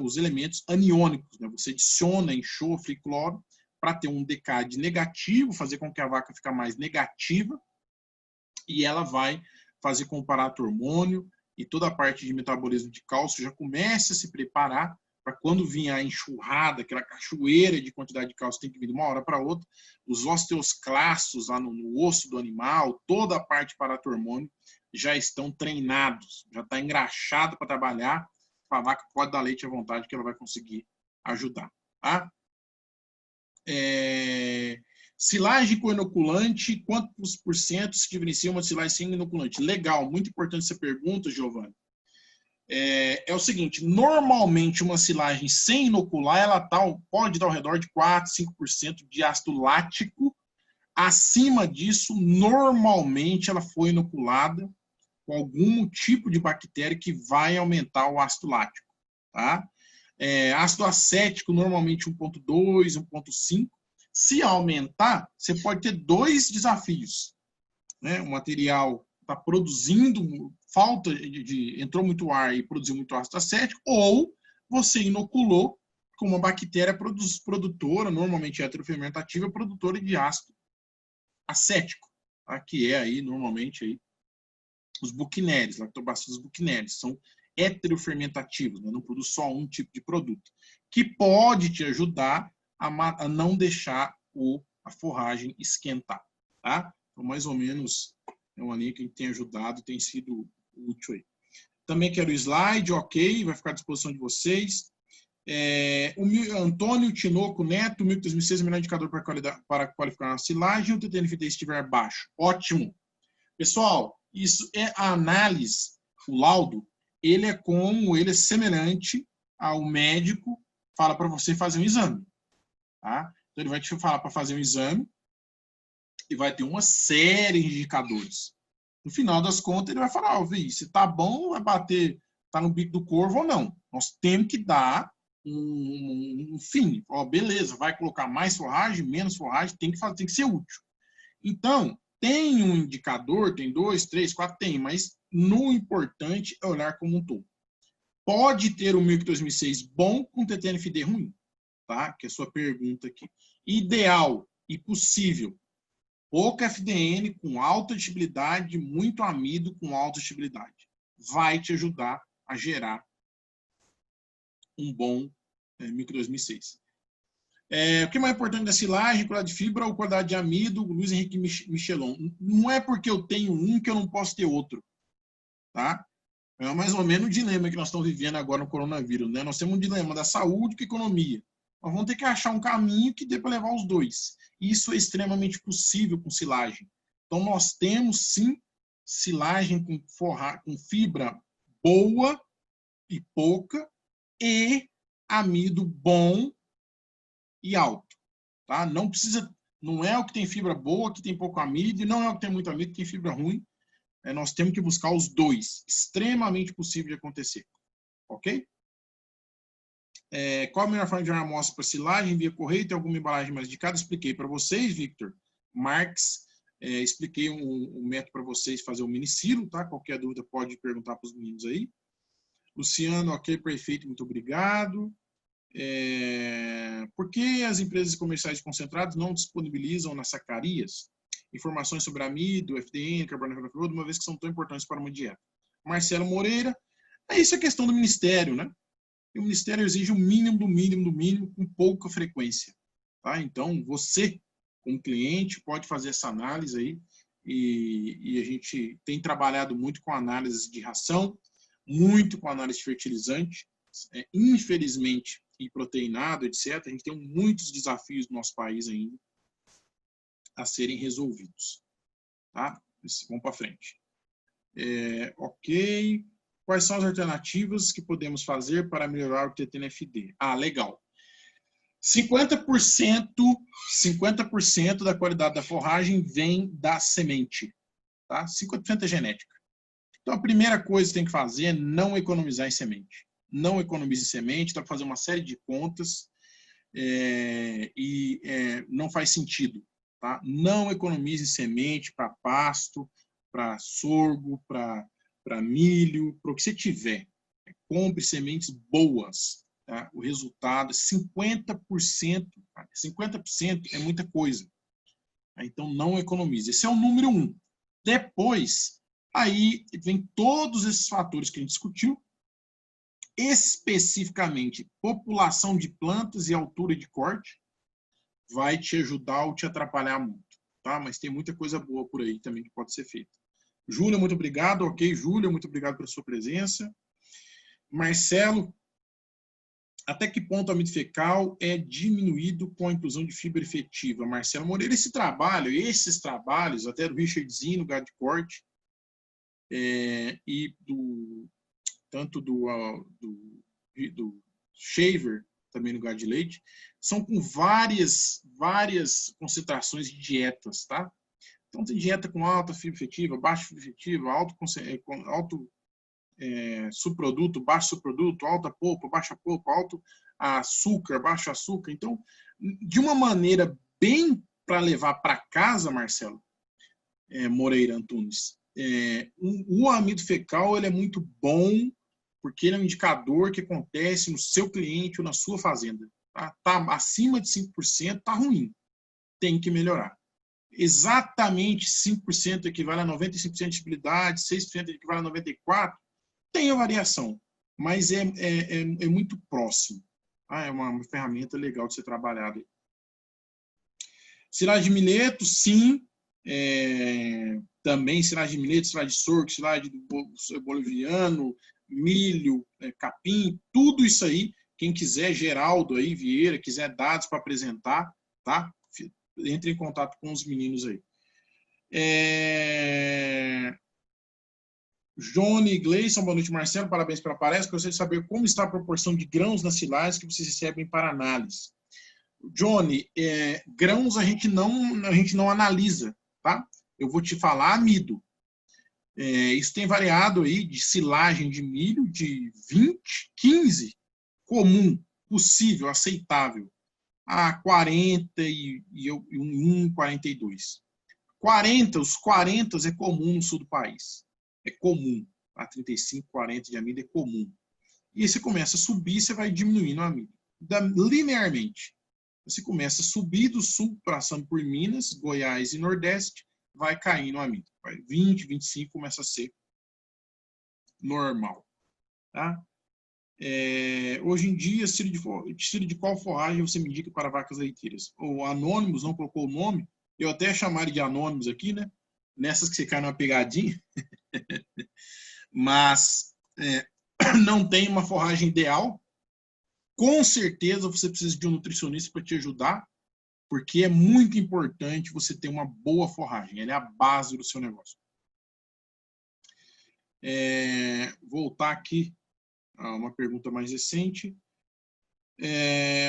os elementos aniônicos. Né? Você adiciona enxofre e cloro para ter um DECAD negativo, fazer com que a vaca fique mais negativa, e ela vai fazer com o aparato hormônio e toda a parte de metabolismo de cálcio já comece a se preparar para quando vir a enxurrada, aquela cachoeira de quantidade de cálcio tem que vir de uma hora para outra, os osteoclastos lá no osso do animal, toda a parte de aparato hormônio já estão treinados, já está engraxado para trabalhar, a vaca pode dar leite à vontade que ela vai conseguir ajudar. Tá? Silagem com inoculante, quantos por cento se diferencia uma silagem sem inoculante? Legal, muito importante essa pergunta, Giovanni. É o seguinte, normalmente uma silagem sem inocular, ela pode dar ao redor de 4, 5% de ácido lático. Acima disso, normalmente ela foi inoculada com algum tipo de bactéria que vai aumentar o ácido lático. Tá? Ácido acético, normalmente 1,2, 1,5. Se aumentar, você pode ter dois desafios. Né? O material está produzindo, entrou muito ar e produziu muito ácido acético, ou você inoculou com uma bactéria produtora, normalmente heterofermentativa, produtora de ácido acético, tá? Que é aí, normalmente, aí, os buchnerias, lactobacillus buchnerias, são heterofermentativos, né? Não produz só um tipo de produto, que pode te ajudar a não deixar a forragem esquentar. Tá? Então, mais ou menos, é uma linha que a gente tem ajudado, tem sido útil aí. Também quero o slide, ok, vai ficar à disposição de vocês. O Antônio Tinoco Neto, 1036 é o melhor indicador para qualificar uma silagem, o TTNFD estiver baixo. Ótimo. Pessoal, isso é a análise, o laudo, ele é semelhante ao médico fala para você fazer um exame. Tá? Então, ele vai te falar para fazer um exame e vai ter uma série de indicadores. No final das contas, ele vai falar, se está bom, vai bater, está no bico do corvo ou não. Nós temos que dar um fim. Beleza, vai colocar mais forragem, menos forragem, tem que ser útil. Então, tem um indicador, tem 2, 3, 4, tem, mas no importante é olhar como um todo. Pode ter o Milk 2006 bom com TTNFD ruim, tá? Que é a sua pergunta aqui. Ideal e possível, pouca FDN com alta digestibilidade, muito amido com alta digestibilidade. Vai te ajudar a gerar um bom Milk 2006. O que é mais importante da silagem, qualidade de fibra ou qualidade de amido? Luiz Henrique Michelon. Não é porque eu tenho um que eu não posso ter outro. Tá? É mais ou menos o dilema que nós estamos vivendo agora no coronavírus. Né? Nós temos um dilema da saúde com a economia. Nós vamos ter que achar um caminho que dê para levar os dois. Isso é extremamente possível com silagem. Então, nós temos, sim, silagem com fibra boa e pouca e amido bom e alto. Tá? Não é o que tem fibra boa que tem pouco amido, e não é o que tem muito amido que tem fibra ruim. Nós temos que buscar os dois. Extremamente possível de acontecer. Ok? Qual a melhor forma de enviar amostra para silagem? Via correio, tem alguma embalagem mais indicada? Expliquei para vocês, Victor. Marx, expliquei um método para vocês fazer o minicilo, tá? Qualquer dúvida pode perguntar para os meninos aí. Luciano, ok, perfeito, muito obrigado. Por que as empresas comerciais concentradas não disponibilizam nas sacarias informações sobre amido, FDN, carbono de uma vez que são tão importantes para uma dieta? Marcelo Moreira, isso é questão do Ministério, né? E o Ministério exige o mínimo do mínimo do mínimo com pouca frequência. Tá? Então, você, como cliente, pode fazer essa análise aí e a gente tem trabalhado muito com análise de ração, muito com análise de fertilizante, infelizmente, e proteinado, etc. A gente tem muitos desafios no nosso país ainda a serem resolvidos. Tá? Vamos para frente. Ok. Quais são as alternativas que podemos fazer para melhorar o TTNFD? Legal. 50% da qualidade da forragem vem da semente. Tá? 50% é genética. Então, a primeira coisa que tem que fazer é não economizar em semente. Não economize em semente, dá para fazer uma série de contas não faz sentido. Tá? Não economize em semente para pasto, para sorgo, para milho, para o que você tiver. Compre sementes boas. Tá? O resultado é 50%. 50% é muita coisa. Então, não economize. Esse é o número 1. Depois, aí vem todos esses fatores que a gente discutiu, especificamente população de plantas e altura de corte, vai te ajudar ou te atrapalhar muito. Tá? Mas tem muita coisa boa por aí também que pode ser feita. Júlia, muito obrigado. Ok, Júlia, muito obrigado pela sua presença. Marcelo, até que ponto o amido fecal é diminuído com a inclusão de fibra efetiva? Marcelo Moreira, esses trabalhos, até do Richard Zinn, no gado de corte, e tanto do Shaver, também no gado de leite, são com várias concentrações de dietas, tá? Então, tem dieta com alta fibra efetiva, baixa fibra efetiva, alto subproduto, baixo subproduto, alta polpa, baixa polpa, alto açúcar, baixo açúcar. Então, de uma maneira bem para levar para casa, Marcelo Moreira Antunes, o amido fecal ele é muito bom porque ele é um indicador que acontece no seu cliente ou na sua fazenda. Tá acima de 5%, tá ruim. Tem que melhorar. Exatamente 5% equivale a 95% de estabilidade, 6% equivale a 94%. Tem a variação, mas é muito próximo. É uma ferramenta legal de ser trabalhada. Silagem de milheto, sim. Também silagem de milheto, silagem de sorgo, silagem do boliviano, milho, capim, tudo isso aí. Quem quiser, Geraldo aí, Vieira, quiser dados para apresentar, tá? Entre em contato com os meninos aí. Johnny Gleison, boa noite, Marcelo, parabéns pela palestra. Gostaria de saber como está a proporção de grãos nas silagens que vocês recebem para análise. Johnny, grãos a gente não analisa, tá? Eu vou te falar amido. Isso tem variado aí de silagem de milho de 20, 15, comum, possível, aceitável, a 40 e 42. 40, os 40 é comum no sul do país. É comum. A 35, 40 de amido é comum. E aí você começa a subir, você vai diminuindo o amido. Linearmente. Você começa a subir do sul, passando por Minas, Goiás e Nordeste, vai caindo o amido. 20, 25 começa a ser normal. Tá? Hoje em dia, tiro de qual forragem você me indica para vacas leiteiras? O Anônimos não colocou o nome, eu até chamar ele de Anônimos aqui, né? Nessas que você cai numa pegadinha. Mas não tem uma forragem ideal. Com certeza você precisa de um nutricionista para te ajudar, porque é muito importante você ter uma boa forragem. Ela é a base do seu negócio. Voltar aqui a uma pergunta mais recente.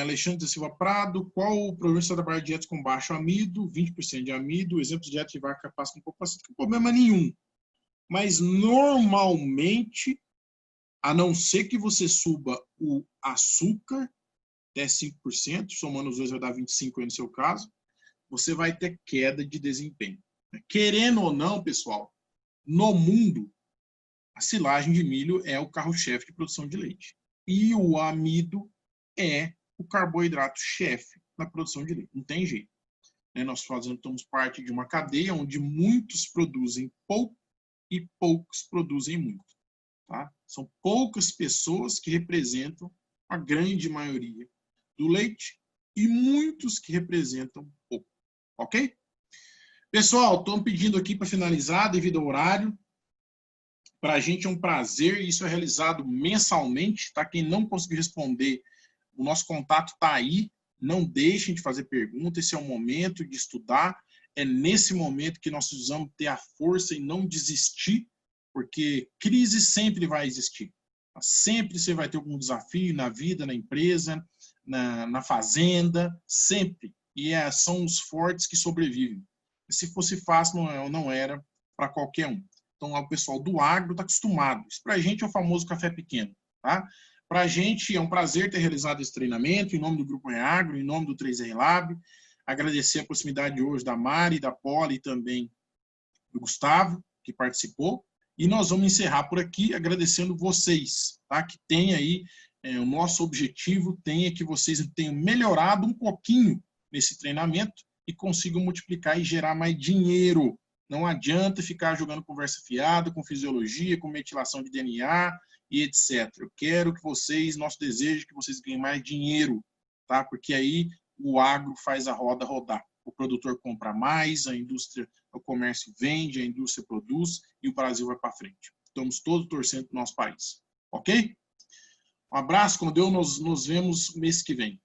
Alexandre da Silva Prado, qual o problema de trabalhar dietas com baixo amido, 20% de amido, exemplo de dieta de vaca passa com pouco paciente? Não tem problema nenhum. Mas normalmente a não ser que você suba o açúcar até 5%, somando os dois vai dar 25% aí no seu caso, você vai ter queda de desempenho. Querendo ou não, pessoal, no mundo, a silagem de milho é o carro-chefe de produção de leite. E o amido é o carboidrato-chefe na produção de leite. Não tem jeito. Nós estamos parte de uma cadeia onde muitos produzem pouco e poucos produzem muito. Tá? São poucas pessoas que representam a grande maioria do leite e muitos que representam pouco. Ok? Pessoal, estou pedindo aqui para finalizar, devido ao horário. Para a gente é um prazer, isso é realizado mensalmente. Tá? Quem não conseguiu responder, o nosso contato está aí. Não deixem de fazer perguntas, esse é o momento de estudar. É nesse momento que nós precisamos ter a força e não desistir, porque crise sempre vai existir. Sempre você vai ter algum desafio na vida, na empresa, na fazenda, sempre. E são os fortes que sobrevivem. Se fosse fácil, não era para qualquer um. Então, o pessoal do agro está acostumado. Isso para a gente é o famoso café pequeno. Tá? Para a gente é um prazer ter realizado esse treinamento, em nome do Grupo Reagro, em nome do 3R Lab. Agradecer a proximidade hoje da Mari, da Poli e também do Gustavo, que participou. E nós vamos encerrar por aqui agradecendo vocês, tá? Que tem aí, o nosso objetivo é que vocês tenham melhorado um pouquinho nesse treinamento e consigam multiplicar e gerar mais dinheiro. Não adianta ficar jogando conversa fiada com fisiologia, com metilação de DNA e etc. Eu quero que vocês, nosso desejo é que vocês ganhem mais dinheiro, tá? Porque aí o agro faz a roda rodar. O produtor compra mais, a indústria, o comércio vende, a indústria produz e o Brasil vai para frente. Estamos todos torcendo para o nosso país. Ok? Um abraço, com Deus, nos vemos mês que vem.